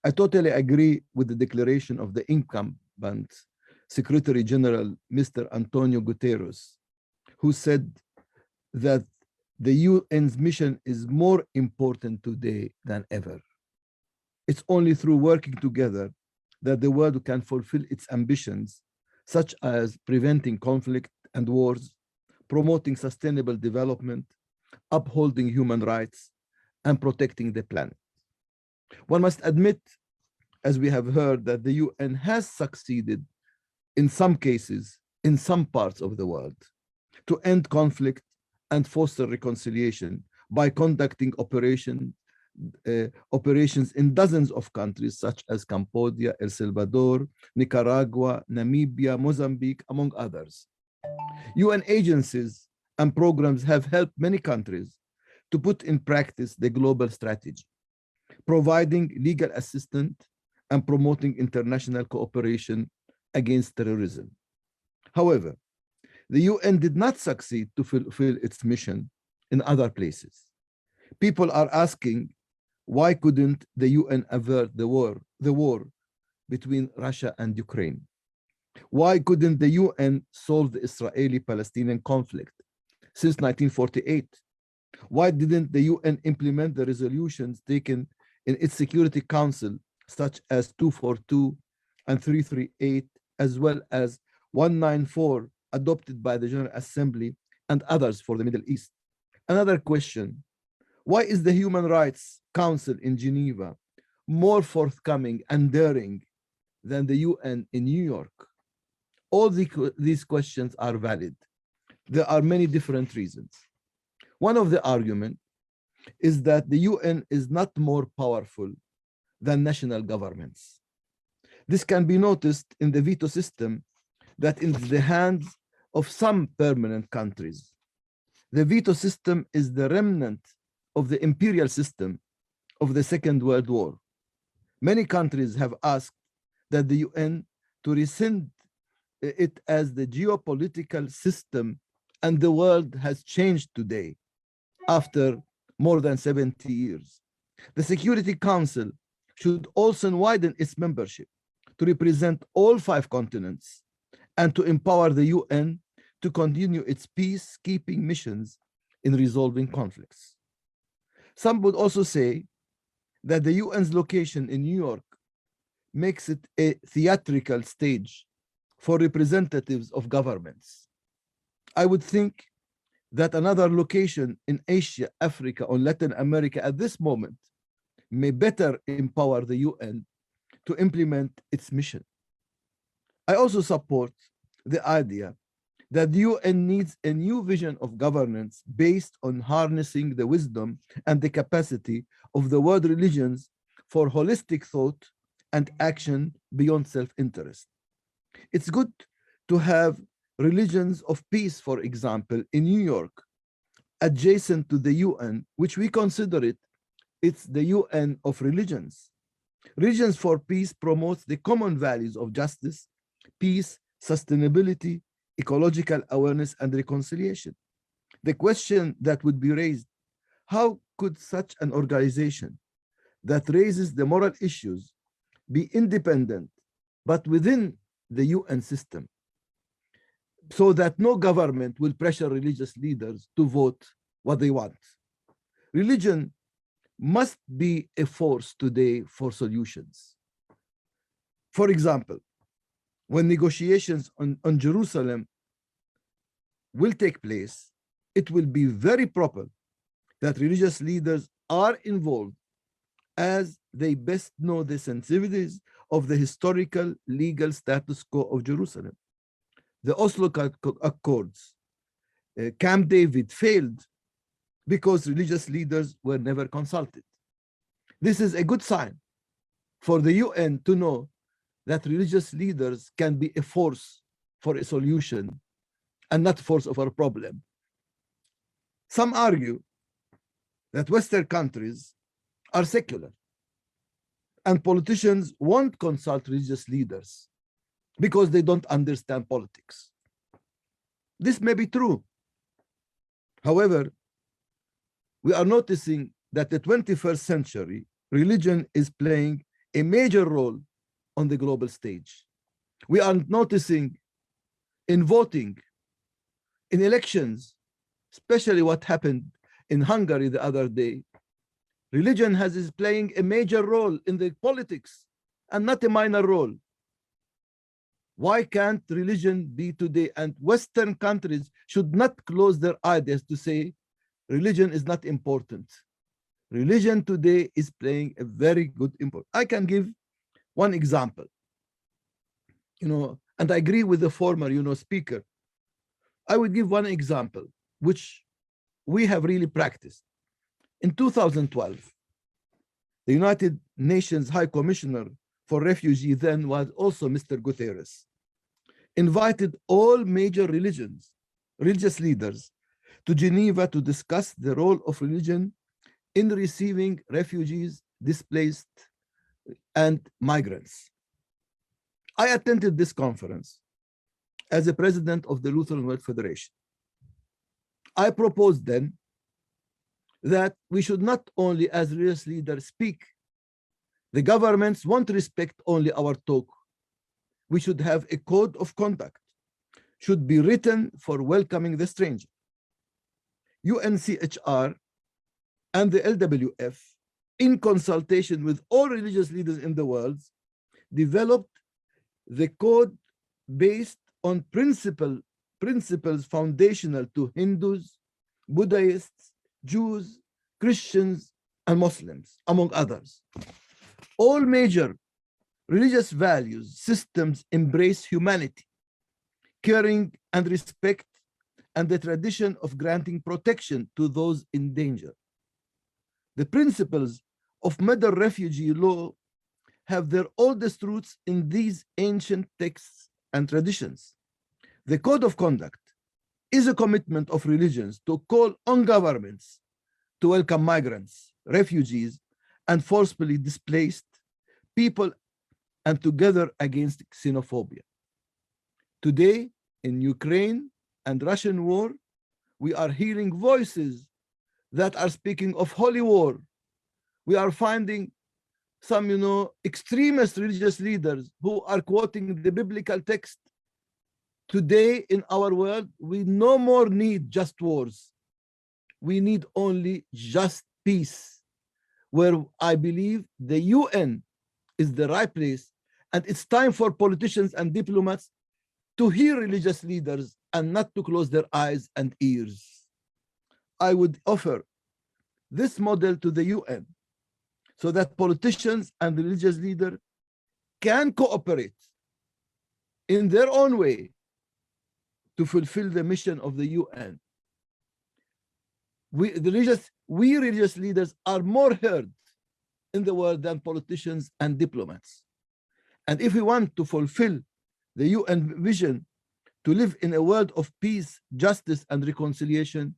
I totally agree with the declaration of the incumbent Secretary General, Mr. Antonio Guterres, who said that the UN's mission is more important today than ever. It's only through working together that the world can fulfill its ambitions, such as preventing conflict and wars, promoting sustainable development, upholding human rights, and protecting the planet. One must admit, as we have heard, that the UN has succeeded in some cases, in some parts of the world, to end conflict and foster reconciliation by conducting operations in dozens of countries such as Cambodia, El Salvador, Nicaragua, Namibia, Mozambique, among others. UN agencies and programs have helped many countries to put in practice the global strategy, providing legal assistance and promoting international cooperation against terrorism. However, the UN did not succeed to fulfill its mission in other places. People are asking, why couldn't the UN avert the war between Russia and Ukraine? Why couldn't the UN solve the Israeli-Palestinian conflict since 1948? Why didn't the UN implement the resolutions taken in its Security Council, such as 242 and 338, as well as 194 adopted by the General Assembly and others for the Middle East? Another question, why is the Human Rights Council in Geneva more forthcoming and daring than the UN in New York? All these questions are valid. There are many different reasons. One of the arguments is that the UN is not more powerful than national governments. This can be noticed in the veto system that in the hands of some permanent countries. The veto system is the remnant of the imperial system of the Second World War. Many countries have asked that the UN to rescind it as the geopolitical system, and the world has changed today after more than 70 years. The Security Council should also widen its membership to represent all 5 continents and to empower the UN to continue its peacekeeping missions in resolving conflicts. Some would also say that the UN's location in New York makes it a theatrical stage for representatives of governments. I would think that another location in Asia, Africa, or Latin America at this moment may better empower the UN to implement its mission. I also support the idea that the UN needs a new vision of governance based on harnessing the wisdom and the capacity of the world religions for holistic thought and action beyond self-interest. It's good to have religions of peace, for example, in New York, adjacent to the UN, which we consider it's the UN of religions. Religions for Peace promotes the common values of justice, peace, sustainability, ecological awareness, and reconciliation. The question that would be raised, how could such an organization that raises the moral issues be independent, but within the UN system, so that no government will pressure religious leaders to vote what they want? Religion must be a force today for solutions. For example, when negotiations on Jerusalem will take place, it will be very proper that religious leaders are involved, as they best know the sensitivities of the historical legal status quo of Jerusalem. The Oslo Accords, Camp David failed because religious leaders were never consulted. This is a good sign for the UN to know that religious leaders can be a force for a solution and not force of a problem. Some argue that Western countries are secular and politicians won't consult religious leaders because they don't understand politics. This may be true. However, we are noticing that the 21st century religion is playing a major role on the global stage. We are noticing in voting, in elections, especially what happened in Hungary the other day. Religion is playing a major role in the politics and not a minor role. Why can't religion be today? And Western countries should not close their eyes to say religion is not important. Religion today is playing a very good important. I can give one example, and I agree with the former, speaker. I would give one example, which we have really practiced. In 2012, the United Nations High Commissioner for Refugees then was also Mr. Guterres, invited all major religious leaders to Geneva to discuss the role of religion in receiving refugees, displaced, and migrants. I attended this conference as the president of the Lutheran World Federation. I proposed then that we should not only as religious leaders speak. The governments won't respect only our talk. We should have a code of conduct, should be written for welcoming the stranger. UNCHR and the LWF, in consultation with all religious leaders in the world, developed the code based on principles foundational to Hindus, Buddhists, Jews, Christians, and Muslims, among others. All major religious values systems embrace humanity, caring and respect, and the tradition of granting protection to those in danger. The principles of modern refugee law have their oldest roots in these ancient texts and traditions. The Code of Conduct is a commitment of religions to call on governments to welcome migrants, refugees, and forcibly displaced people and together against xenophobia. Today, in Ukraine and Russian war, we are hearing voices that are speaking of holy war. We are finding some, extremist religious leaders who are quoting the biblical text. Today in our world, we no more need just wars. We need only just peace, where I believe the UN is the right place, and it's time for politicians and diplomats to hear religious leaders and not to close their eyes and ears. I would offer this model to the UN so that politicians and religious leaders can cooperate in their own way to fulfill the mission of the UN. We religious leaders are more heard in the world than politicians and diplomats. And if we want to fulfill the UN vision to live in a world of peace, justice, and reconciliation,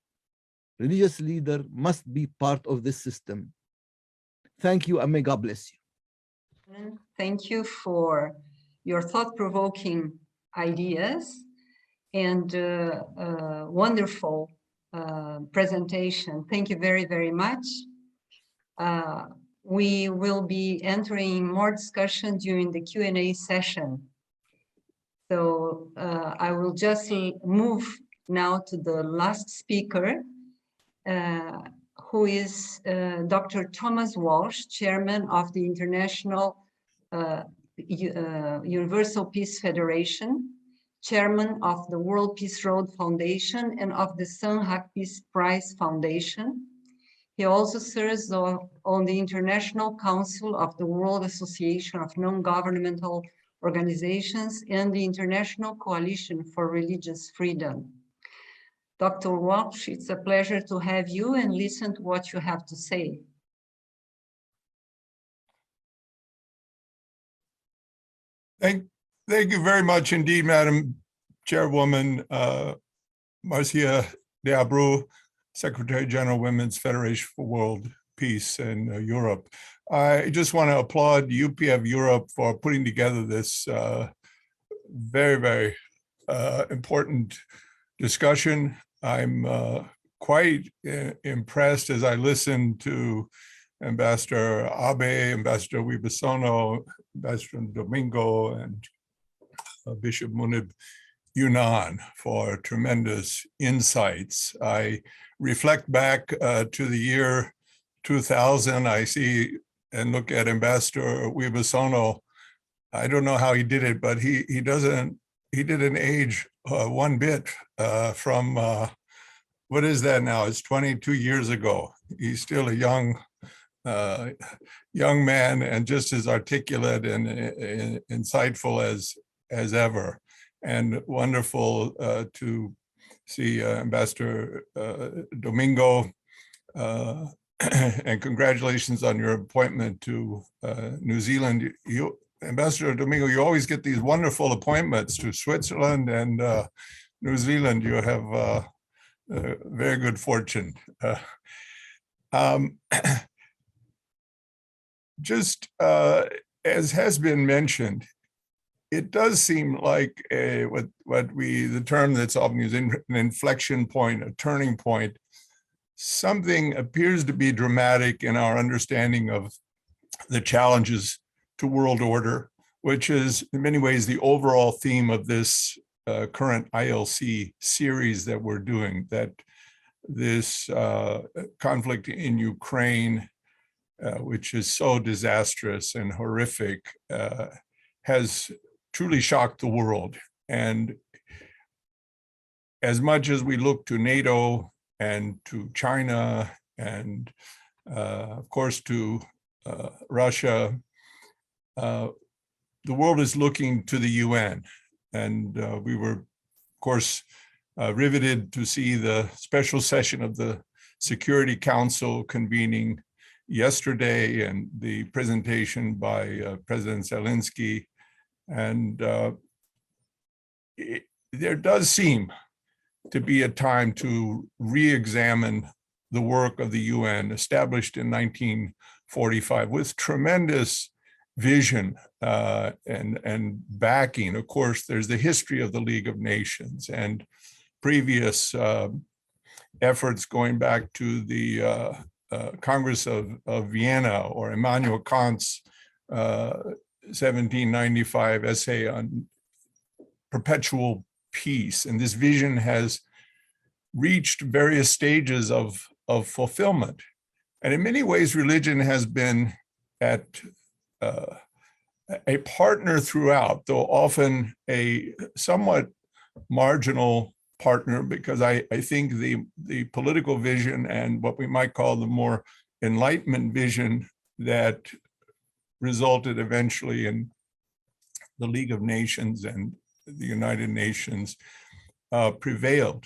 religious leaders must be part of this system. Thank you, and may God bless you. Thank you for your thought-provoking ideas and wonderful presentation. Thank you very, very much. We will be entering more discussion during the Q&A session. So I will just move now to the last speaker, who is Dr. Thomas Walsh, Chairman of the International Universal Peace Federation, Chairman of the World Peace Road Foundation and of the Sanhak Peace Prize Foundation. He also serves on the International Council of the World Association of Non-Governmental Organizations and the International Coalition for Religious Freedom. Dr. Walsh, it's a pleasure to have you and listen to what you have to say. Thank you very much indeed, Madam Chairwoman Marcia de Abreu, Secretary General, Women's Federation for World Peace in Europe. I just want to applaud UPF Europe for putting together this very, very important discussion. I'm quite impressed as I listen to Ambassador Abe, Ambassador Wibisono, Ambassador Domingo, and Bishop Munib Yunan for tremendous insights. I reflect back to the year 2000. I see and look at Ambassador Wibisono. I don't know how he did it, but he didn't age one bit from what is that now? It's 22 years ago. He's still a young man and just as articulate and insightful as ever. And wonderful to see Ambassador Domingo, and congratulations on your appointment to New Zealand. Ambassador Domingo, you always get these wonderful appointments to Switzerland and New Zealand. You have very good fortune. Just as has been mentioned, it does seem like the term that's often used, an inflection point, a turning point. Something appears to be dramatic in our understanding of the challenges to world order, which is in many ways the overall theme of this current ILC series that we're doing, that this conflict in Ukraine, which is so disastrous and horrific, has truly shocked the world. And as much as we look to NATO and to China and of course to Russia, the world is looking to the UN. And we were, of course, riveted to see the special session of the Security Council convening yesterday and the presentation by President Zelensky. And there does seem to be a time to re-examine the work of the UN established in 1945 with tremendous vision and backing. Of course, there's the history of the League of Nations and previous efforts going back to the Congress of Vienna, or Immanuel Kant's 1795 essay on perpetual peace. And this vision has reached various stages of fulfillment. And in many ways, religion has been at a partner throughout, though often a somewhat marginal partner, because I think the political vision and what we might call the more Enlightenment vision that resulted eventually in the League of Nations and the United Nations prevailed.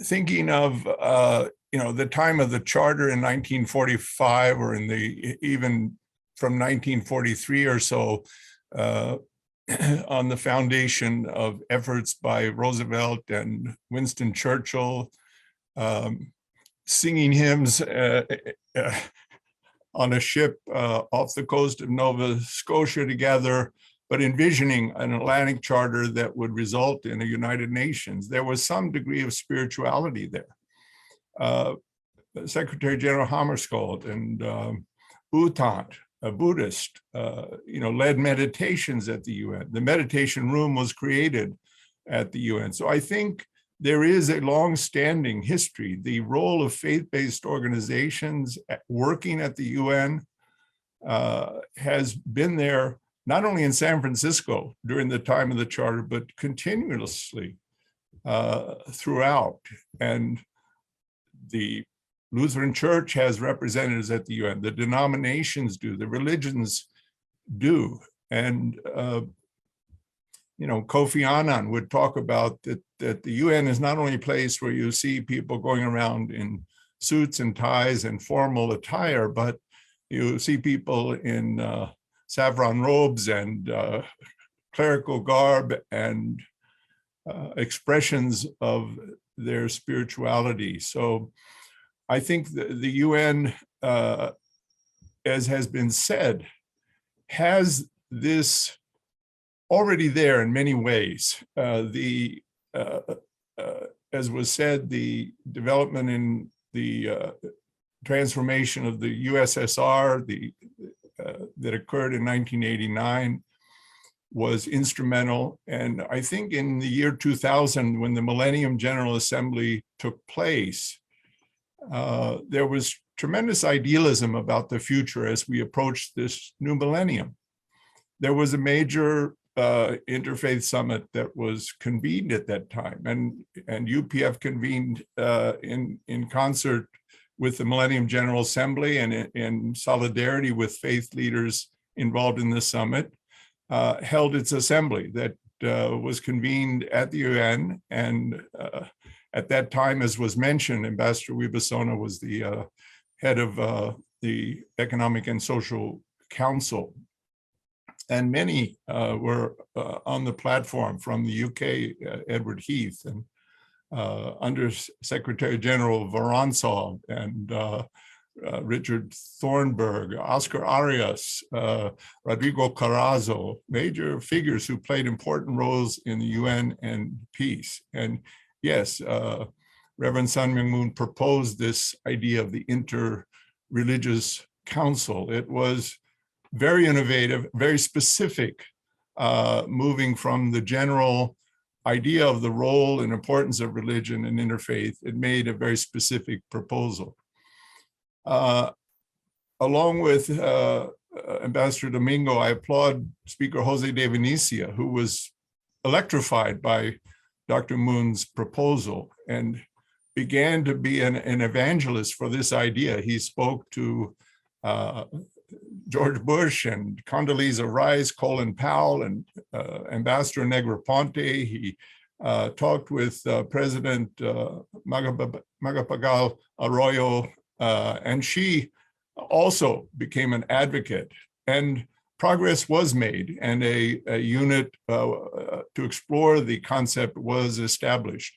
Thinking of the time of the Charter in 1945, or even from 1943 or so, on the foundation of efforts by Roosevelt and Winston Churchill, singing hymns on a ship off the coast of Nova Scotia together, but envisioning an Atlantic Charter that would result in a United Nations. There was some degree of spirituality there. Secretary General Hammarskjöld and U Thant, a Buddhist, led meditations at the UN. The meditation room was created at the UN. So I think there is a long-standing history. The role of faith-based organizations working at the UN has been there, not only in San Francisco during the time of the Charter, but continuously throughout. And the Lutheran Church has representatives at the UN, the denominations do, the religions do. And, Kofi Annan would talk about that the UN is not only a place where you see people going around in suits and ties and formal attire, but you see people in saffron robes and clerical garb and expressions of their spirituality. So I think the UN, as has been said, has this already there in many ways. As was said, the development in the transformation of the USSR that occurred in 1989 was instrumental. And I think in the year 2000, when the Millennium General Assembly took place, there was tremendous idealism about the future as we approached this new millennium. There was a major interfaith summit that was convened at that time, and UPF convened in concert with the Millennium General Assembly and in solidarity with faith leaders involved in the summit, held its assembly that was convened at the UN. And at that time, as was mentioned, Ambassador Wibisono was the head of the Economic and Social Council. And many were on the platform from the UK, Edward Heath, and Under Secretary General Vorontsov, and Richard Thornburg, Oscar Arias, Rodrigo Carazo, major figures who played important roles in the UN and peace. And yes, Reverend Sun Myung Moon proposed this idea of the Inter-Religious Council. It was very innovative, very specific, moving from the general idea of the role and importance of religion and interfaith. It made a very specific proposal. Along with Ambassador Domingo, I applaud Speaker Jose de Venecia, who was electrified by Dr. Moon's proposal and began to be an evangelist for this idea. He spoke to George Bush and Condoleezza Rice, Colin Powell, and Ambassador Negroponte. He talked with President Magapagal Arroyo, and she also became an advocate. And progress was made, and a unit to explore the concept was established.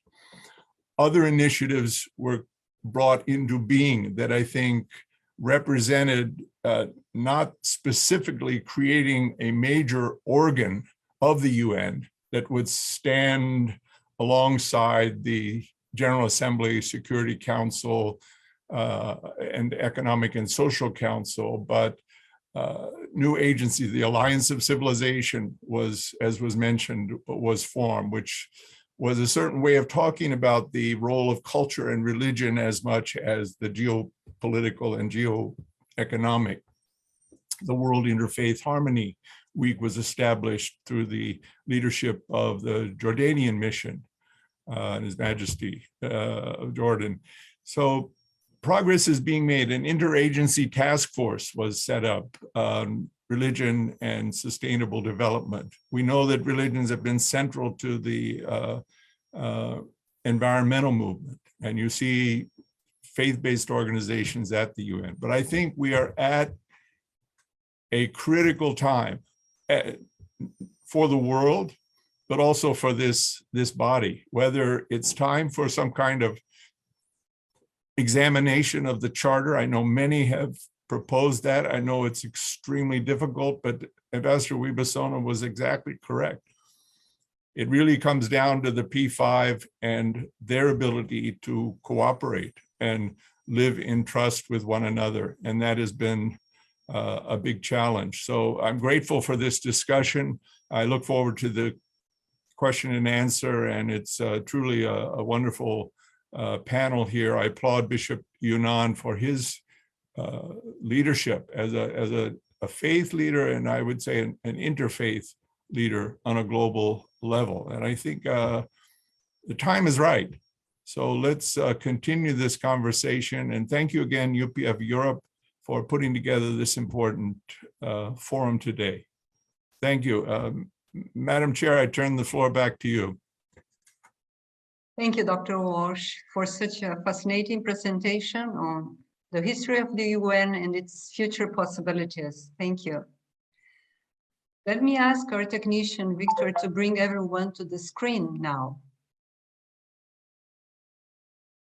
Other initiatives were brought into being that I think represented not specifically creating a major organ of the UN that would stand alongside the General Assembly, Security Council, and Economic and Social Council, but new agency, the Alliance of Civilization was, as was mentioned, was formed, which was a certain way of talking about the role of culture and religion as much as the geopolitical and geoeconomic. The World Interfaith Harmony Week was established through the leadership of the Jordanian mission and His Majesty of Jordan. So progress is being made. An interagency task force was set up on religion and sustainable development. We know that religions have been central to the environmental movement, and you see faith-based organizations at the UN. But I think we are at a critical time for the world, but also for this body, whether it's time for some kind of examination of the charter. I know many have proposed that. I know it's extremely difficult, but Ambassador Wibisono was exactly correct. It really comes down to the P5 and their ability to cooperate and live in trust with one another. And that has been a big challenge. So I'm grateful for this discussion. I look forward to the question and answer, and it's truly a wonderful panel here. I applaud Bishop Yunnan for his leadership as a faith leader, and I would say an interfaith leader on a global level. And I think the time is right. So let's continue this conversation. And thank you again, UPF Europe, for putting together this important forum today. Thank you. Madam Chair, I turn the floor back to you. Thank you, Dr. Walsh, for such a fascinating presentation on the history of the UN and its future possibilities. Thank you. Let me ask our technician, Victor, to bring everyone to the screen now.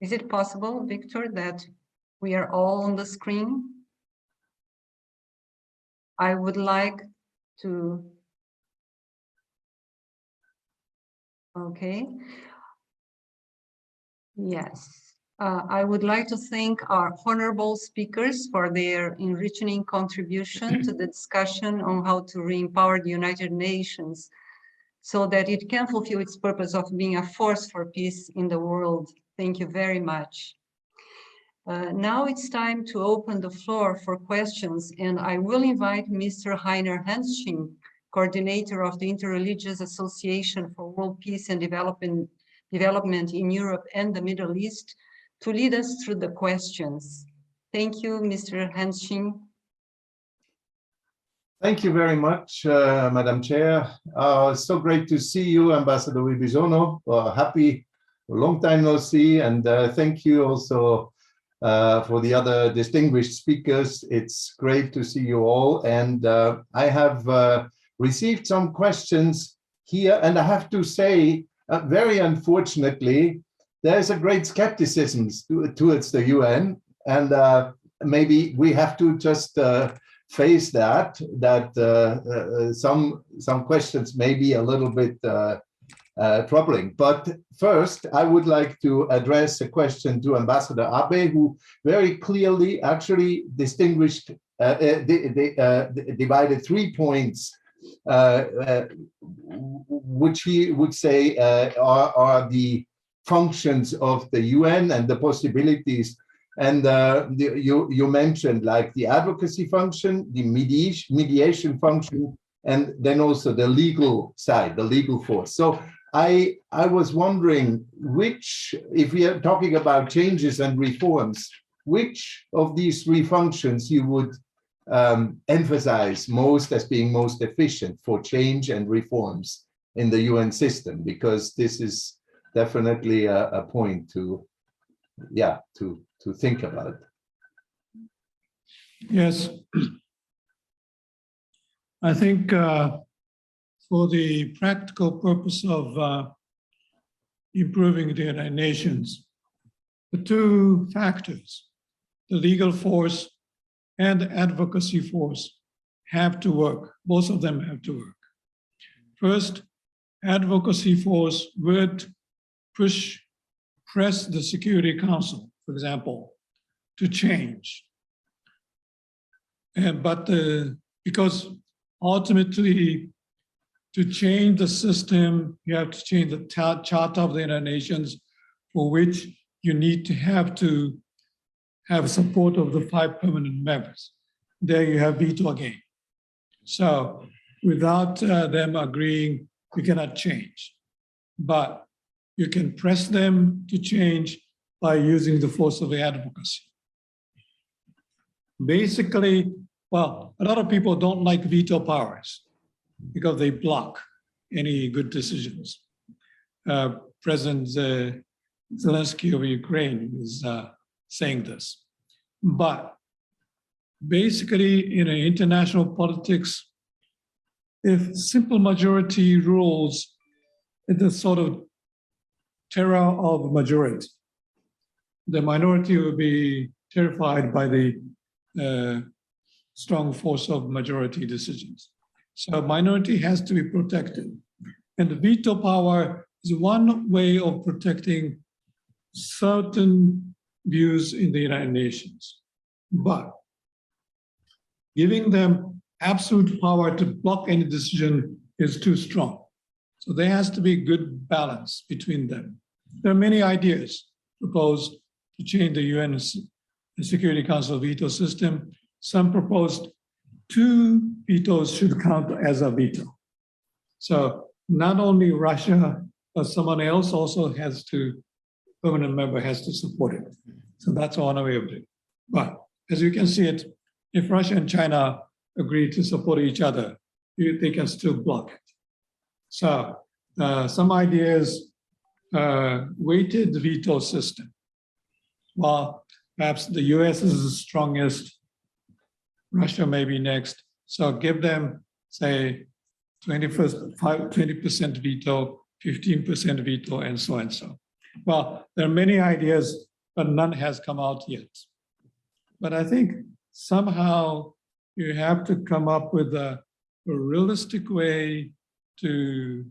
Is it possible, Victor, that we are all on the screen? I would like to, okay. Yes, I would like to thank our honorable speakers for their enriching contribution to the discussion on how to re-empower the United Nations so that it can fulfill its purpose of being a force for peace in the world. Thank you very much. Now it's time to open the floor for questions, and I will invite Mr. Heiner Hansching, coordinator of the Interreligious Association for World Peace and Development in Europe and the Middle East, to lead us through the questions. Thank you, Mr. Hansching. Thank you very much, Madam Chair. It's so great to see you, Ambassador Wibisono. Happy, long time no see, and thank you also for the other distinguished speakers. It's great to see you all, and I have received some questions here, and I have to say, very unfortunately, there's a great skepticism towards the UN, and maybe we have to just face that some questions may be a little bit troubling. But first, I would like to address a question to Ambassador Abe, who very clearly actually distinguished, divided 3 points, which he would say are the functions of the UN and the possibilities. And you mentioned like the advocacy function, the mediation function, and then also the legal side, the legal force. So I was wondering which, if we are talking about changes and reforms, which of these 3 functions you would emphasize most as being most efficient for change and reforms in the UN system, because this is definitely a point to think about. Yes. I think for the practical purpose of improving the United Nations, the 2 factors, the legal force and advocacy force have to work. Both of them have to work. First, advocacy force would press the Security Council, for example, to change. But because ultimately, to change the system, you have to change the Charter of the United Nations, for which you need to have support of the 5 permanent members. There you have veto again. So without them agreeing, you cannot change. But you can press them to change by using the force of advocacy. Basically, well, a lot of people don't like veto powers because they block any good decisions. President Zelensky of Ukraine is saying this. But basically, in international politics, if simple majority rules, it's a sort of terror of majority. The minority will be terrified by the strong force of majority decisions. So minority has to be protected. And the veto power is one way of protecting certain views in the United Nations. But giving them absolute power to block any decision is too strong. So there has to be good balance between them. There are many ideas proposed to change the UN Security Council veto system. Some proposed 2 vetoes should count as a veto. So not only Russia, but someone else also has to, permanent member has to support it. So that's one way of doing it. But as you can see it, if Russia and China agree to support each other, they can still block it. So some ideas, weighted veto system. Well, perhaps the US is the strongest, Russia may be next. So give them, say, 20% veto, 15% veto, and so and so. Well, there are many ideas, but none has come out yet. But I think somehow you have to come up with a realistic way to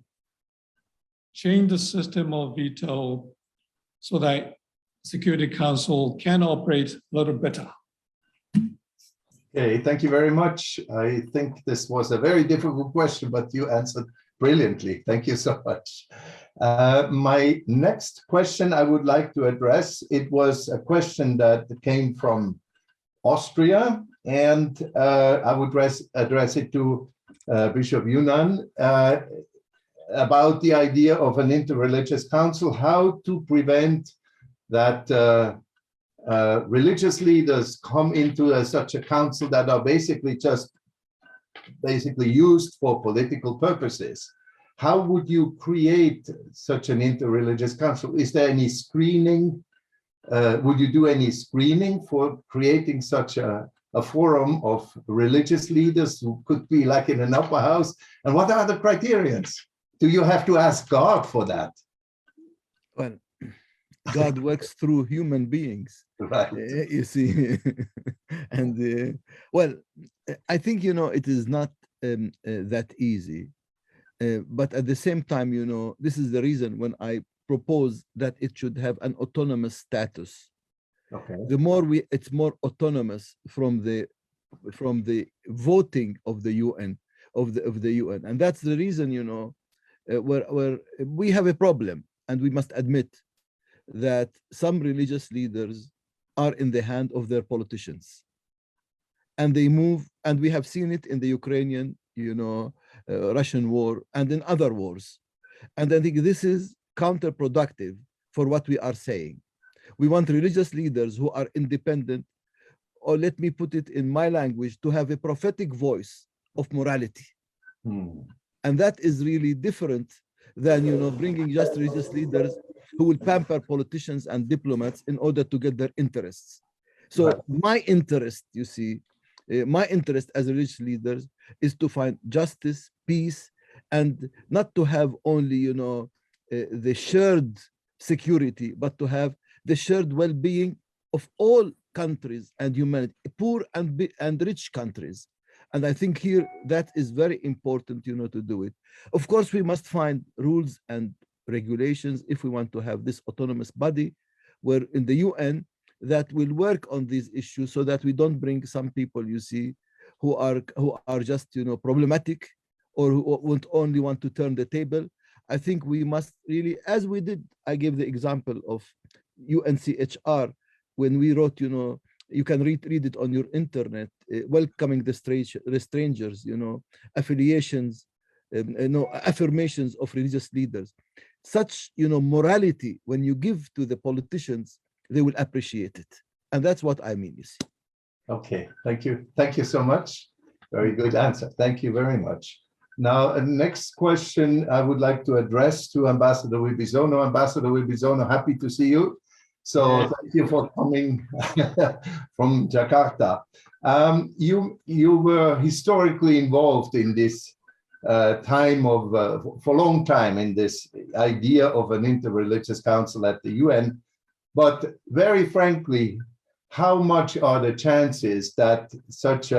change the system of veto so that Security Council can operate a little better. Okay, thank you very much. I think this was a very difficult question, but you answered brilliantly. Thank you so much. My next question I would like to address, it was a question that came from Austria, and I would address it to Bishop Yunnan about the idea of an interreligious council, how to prevent that religious leaders come into such a council that are basically used for political purposes. How would you create such an interreligious council? Is there any screening? Would you do any screening for creating such a forum of religious leaders who could be like in an upper house? And what are the criterions? Do you have to ask God for that? Well, God works through human beings, right? You see. And well, I think, it is not that easy. But at the same time, this is the reason when I propose that it should have an autonomous status. Okay. The more it's more autonomous from the voting of the UN, of the UN, and that's the reason, where we have a problem, and we must admit that some religious leaders are in the hand of their politicians, and they move, and we have seen it in the Ukrainian, Russian war and in other wars, and I think this is counterproductive for what we are saying. We want religious leaders who are independent, or let me put it in my language, to have a prophetic voice of morality. And that is really different than, bringing just religious leaders who will pamper politicians and diplomats in order to get their interests. So my interest, you see, my interest as religious leaders is to find justice, peace, and not to have only, the shared security, but to have the shared well-being of all countries and humanity, poor and rich countries. And I think here that is very important, you know, to do it. Of course, we must find rules and regulations if we want to have this autonomous body where in the UN that will work on these issues so that we don't bring some people, you see, who are just, you know, problematic or who won't only want to turn the table. I think we must really, as we did, I gave the example of UNCHR when we wrote, you know, you can read it on your internet, welcoming the strangers, you know, affiliations, you know, affirmations of religious leaders. Such, you know, morality, when you give to the politicians, they will appreciate it. And that's what I mean, you see. Okay, thank you. Thank you so much. Very good answer. Thank you very much. Now, next question I would like to address to Ambassador Wibisono. Ambassador Wibisono, happy to see you. So thank you for coming from Jakarta. You were historically involved in this time of, for a long time in this idea of an interreligious council at the UN. But very frankly, how much are the chances that such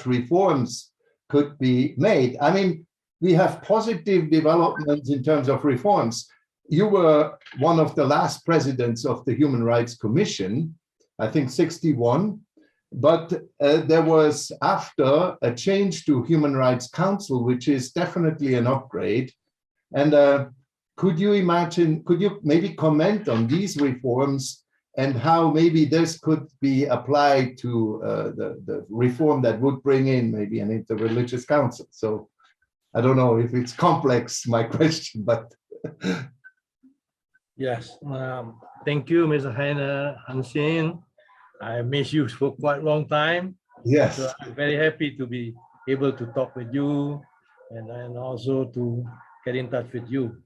reforms could be made? I mean, we have positive developments in terms of reforms. You were one of the last presidents of the Human Rights Commission, I think 61, but there was after a change to Human Rights Council, which is definitely an upgrade. And could you imagine, could you maybe comment on these reforms and how maybe this could be applied to the reform that would bring in maybe an interreligious council? So I don't know if it's complex, my question, but. Yes, thank you, Mr. Hansen. I miss you for quite a long time. Yes. So I'm very happy to be able to talk with you and also to get in touch with you.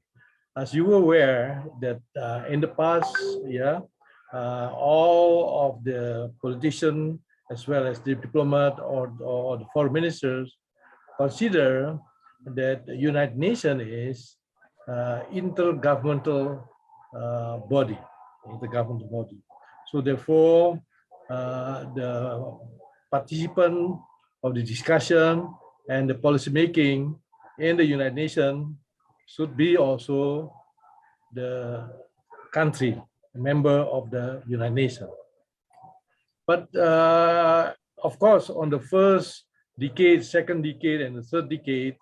As you were aware that in the past, all of the politicians as well as the diplomat or the foreign ministers consider that the United Nations is intergovernmental body. So therefore, the participant of the discussion and the policy making in the United Nations should be also the country, member of the United Nations. But of course, on the first decade, second decade, and the third decade,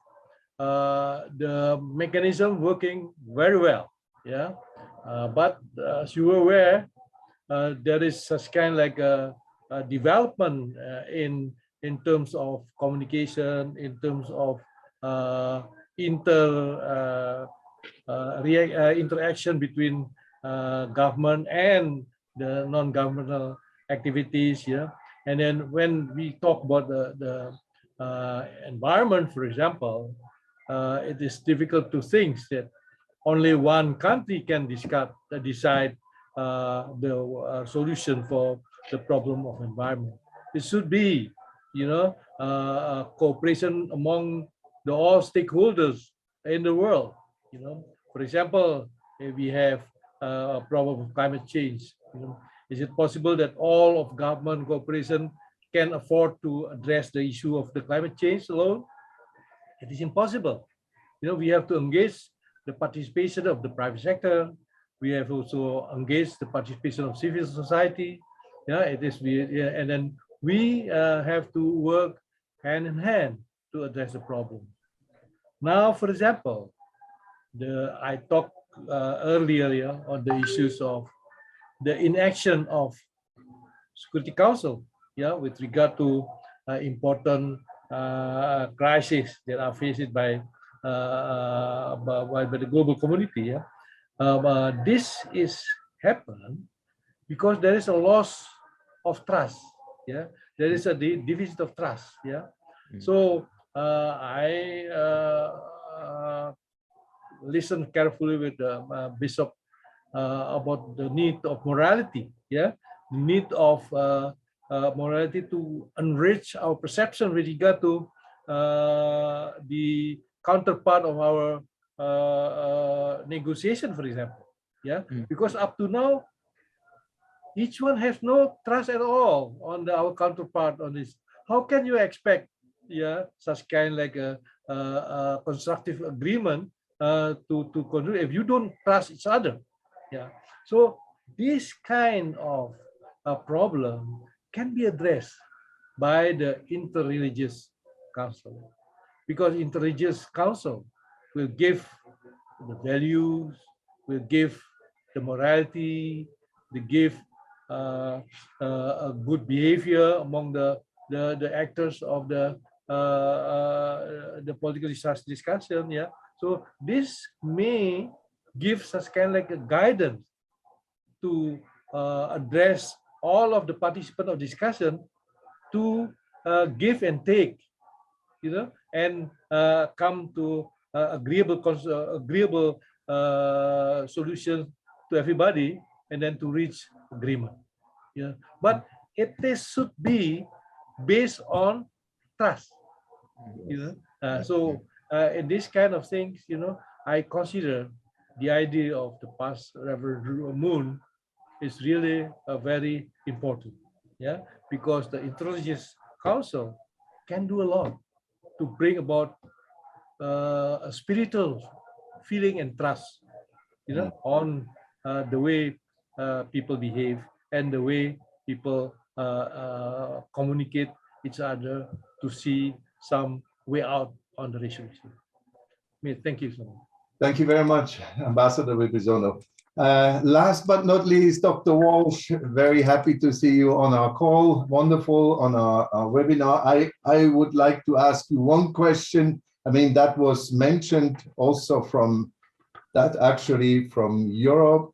the mechanism working very well. But as you are aware, there is such kind like a development in terms of communication, in terms of interaction between government and the non-governmental activities. And then when we talk about the environment, for example, it is difficult to think that only one country can decide the solution for the problem of environment. It should be, cooperation among the all stakeholders in the world. For example, if we have a problem of climate change, is it possible that all of government cooperation can afford to address the issue of the climate change alone? It is impossible. We have to engage the participation of the private sector. We have also engaged the participation of civil society. And then we have to work hand in hand to address the problem. Now, for example, I talked earlier on the issues of the inaction of Security Council, with regard to important crises that are faced by the global community. This is happened because there is a loss of trust. There is a deficit of trust. So I listened carefully with the Bishop about the need of morality. The need of morality to enrich our perception with regard to the counterpart of our negotiation, for example. Because up to now, each one has no trust at all on our counterpart on this. How can you expect, such kind like a constructive agreement to continue if you don't trust each other? So this kind of a problem can be addressed by the interreligious council, because interreligious council will give the values, will give the morality, will give a good behavior among the actors of the political discussion. So this may give such kind of like a guidance to address all of the participants of discussion to give and take, and come to agreeable solutions to everybody, and then to reach agreement. But it should be based on trust. So in this kind of things, I consider the idea of the past Reverend Moon is really very important. Because the Interreligious Council can do a lot to bring about a spiritual feeling and trust, on the way people behave and the way people communicate each other to see some way out on the resolution. Thank you so much. Thank you very much, Ambassador Wibisono. Last but not least, Dr. Walsh, very happy to see you on our call. Wonderful on our webinar. I would like to ask you one question. I mean, that was mentioned also from Europe.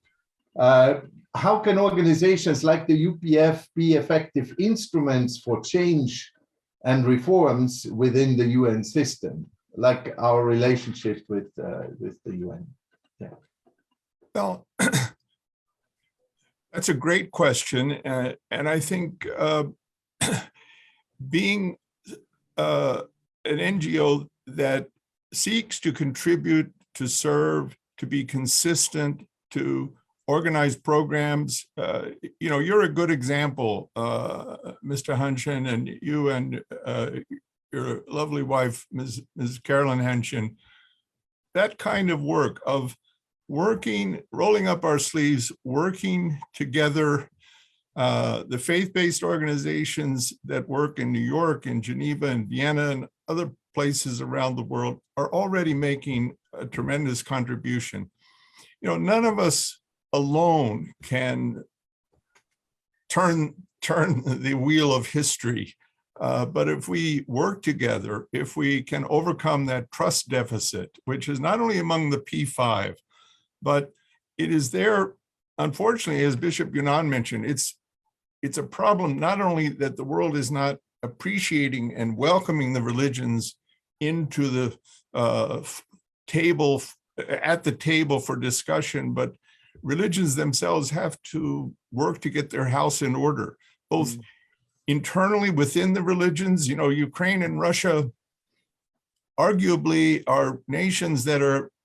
How can organizations like the UPF be effective instruments for change and reforms within the UN system, like our relationship with the UN? Well, that's a great question. And I think being an NGO that seeks to contribute, to serve, to be consistent, to organize programs, you're a good example, Mr. Henshin, and you and your lovely wife, Ms. Carolyn Henshin, that kind of work of working, rolling up our sleeves, working together. The faith-based organizations that work in New York and Geneva and Vienna and other places around the world are already making a tremendous contribution. None of us alone can turn the wheel of history. But if we work together, if we can overcome that trust deficit, which is not only among the P5, but it is there, unfortunately, as Bishop Yunnan mentioned, it's a problem not only that the world is not appreciating and welcoming the religions into the table, at the table for discussion, but religions themselves have to work to get their house in order, both internally within the religions. Ukraine and Russia arguably are nations that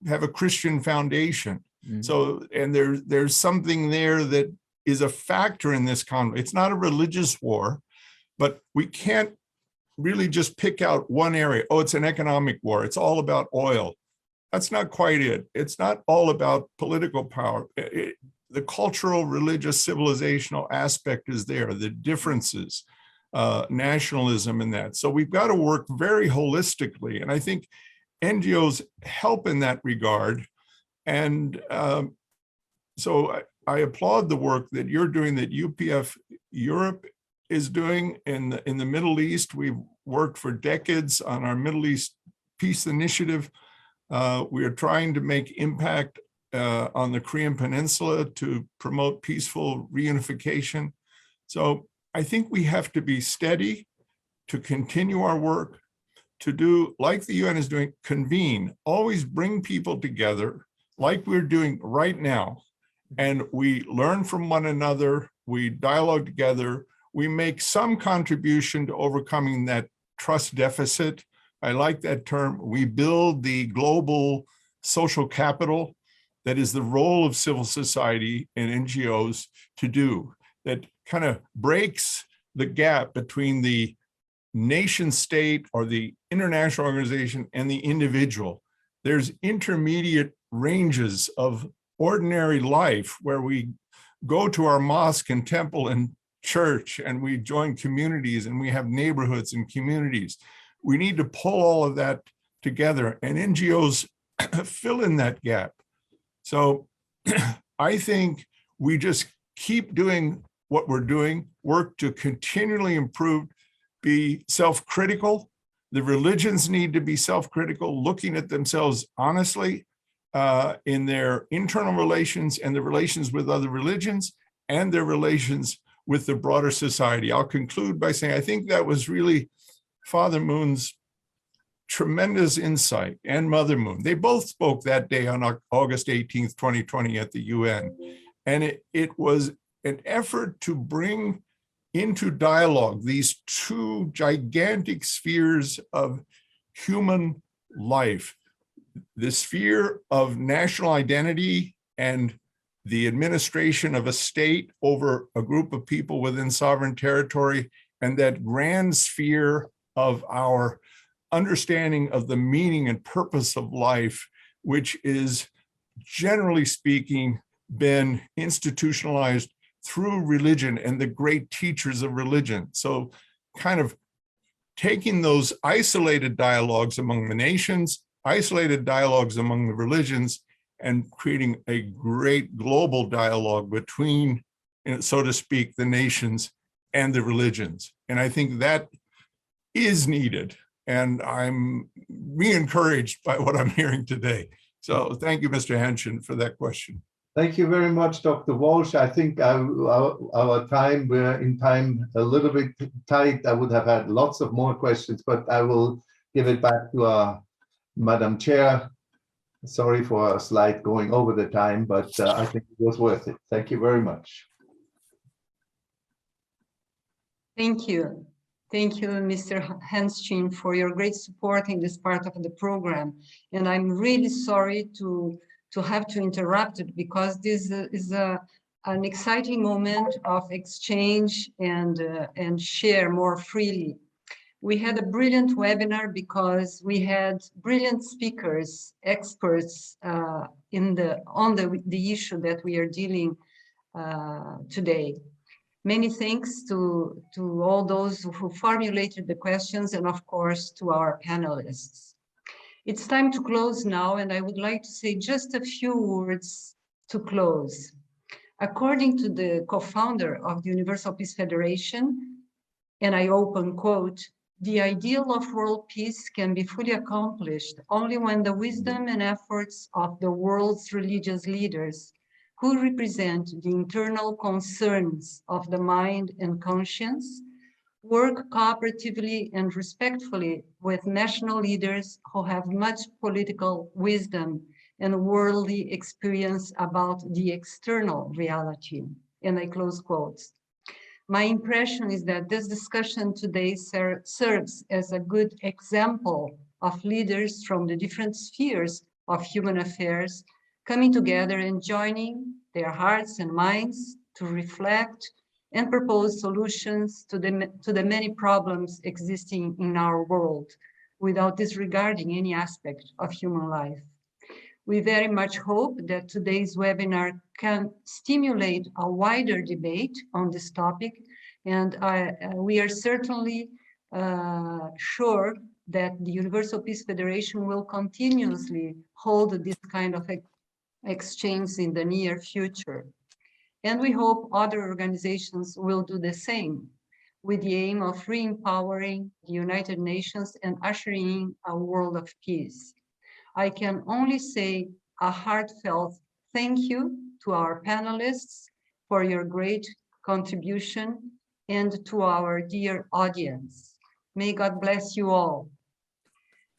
have a Christian foundation. So, and there's something there that is a factor in this conflict. It's not a religious war, but we can't really just pick out one area. Oh, it's an economic war. It's all about oil. That's not quite it. It's not all about political power. The cultural, religious, civilizational aspect is there, the differences, nationalism in that. So we've got to work very holistically. And I think NGOs help in that regard. And so I applaud the work that you're doing, that UPF Europe is doing in the Middle East. We've worked for decades on our Middle East Peace Initiative. We are trying to make impact on the Korean Peninsula to promote peaceful reunification. So I think we have to be steady, to continue our work, to do like the UN is doing, convene, always bring people together like we're doing right now. And we learn from one another, we dialogue together, we make some contribution to overcoming that trust deficit. I like that term. We build the global social capital that is the role of civil society and NGOs to do. that kind of breaks the gap between the nation state or the international organization and the individual. There's intermediate ranges of ordinary life where we go to our mosque and temple and church, and we join communities, and we have neighborhoods and communities. We need to pull all of that together, and NGOs fill in that gap. So I think we just keep doing what we're doing, work to continually improve, be self-critical. The religions need to be self-critical, looking at themselves honestly in their internal relations and the relations with other religions and their relations with the broader society. I'll conclude by saying I think that was really Father Moon's tremendous insight, and Mother Moon. They both spoke that day on August 18th, 2020 at the UN. And it was an effort to bring into dialogue these two gigantic spheres of human life, the sphere of national identity and the administration of a state over a group of people within sovereign territory, and that grand sphere of our understanding of the meaning and purpose of life, which is, generally speaking, been institutionalized through religion and the great teachers of religion. So kind of taking those isolated dialogues among the nations, isolated dialogues among the religions, and creating a great global dialogue between, so to speak, the nations and the religions. And I think that is needed. And I'm re-encouraged by what I'm hearing today. So thank you, Mr. Henshin, for that question. Thank you very much, Dr. Walsh. I think our time, we're in time a little bit tight. I would have had lots of more questions, but I will give it back to our Madam Chair. Sorry for a slight going over the time, but I think it was worth it. Thank you very much. Thank you. Thank you, Mr. Henshin, for your great support in this part of the program. And I'm really sorry to have to interrupt it, because this is an exciting moment of exchange and share more freely. We had a brilliant webinar because we had brilliant speakers, experts on the issue that we are dealing today. Many thanks to all those who formulated the questions, and of course to our panelists. It's time to close now, and I would like to say just a few words to close. According to the co-founder of the Universal Peace Federation, and I open quote, "The ideal of world peace can be fully accomplished only when the wisdom and efforts of the world's religious leaders who represent the internal concerns of the mind and conscience work cooperatively and respectfully with national leaders who have much political wisdom and worldly experience about the external reality." And I close quotes. My impression is that this discussion today serves as a good example of leaders from the different spheres of human affairs coming together and joining their hearts and minds to reflect and propose solutions to the many problems existing in our world without disregarding any aspect of human life. We very much hope that today's webinar can stimulate a wider debate on this topic, and we are certainly sure that the Universal Peace Federation will continuously hold this kind of exchange in the near future. And we hope other organizations will do the same, with the aim of re-empowering the United Nations and ushering in a world of peace. I can only say a heartfelt thank you to our panelists for your great contribution, and to our dear audience. May God bless you all.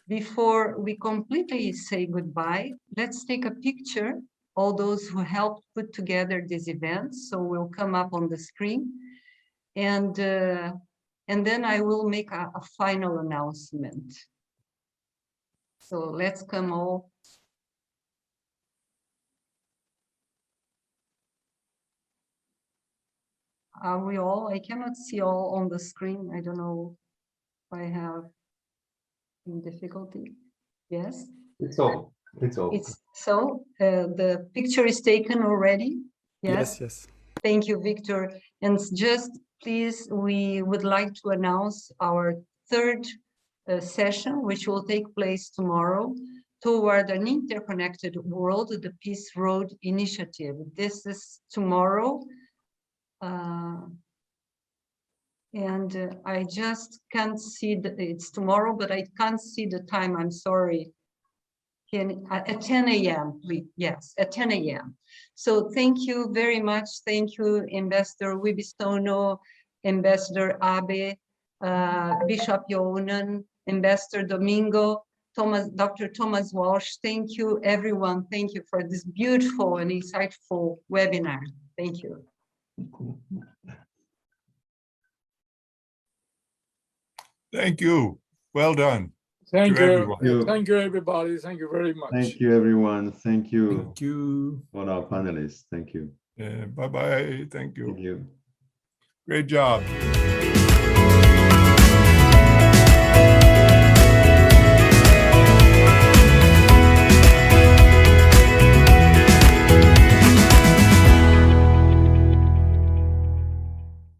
Before we completely say goodbye, let's take a picture, all those who helped put together this event, so we'll come up on the screen. And then I will make a final announcement. So let's come all. Are we all? I cannot see all on the screen. I don't know if I have difficulty. Yes, It's all. It's all. it's so the picture is taken already. Yes, yes. Thank you, Victor. And just please, we would like to announce our third session, which will take place tomorrow, toward an interconnected world, the Peace Road Initiative. This is tomorrow. I just can't see it's tomorrow, but I can't see the time. I'm sorry. At 10 a.m. Yes, at 10 a.m. So thank you very much. Thank you, Ambassador Wibisono, Ambassador Abe, Bishop Yonan, Ambassador Domingo, Dr. Thomas Walsh. Thank you, everyone. Thank you for this beautiful and insightful webinar. Thank you. Thank you. Well done. Thank To you. everyone. Thank you, everybody. Thank you very much. Thank you, everyone. Thank you, Thank you. all our panelists. Thank you. Bye-bye. Thank you. Thank you. Great job.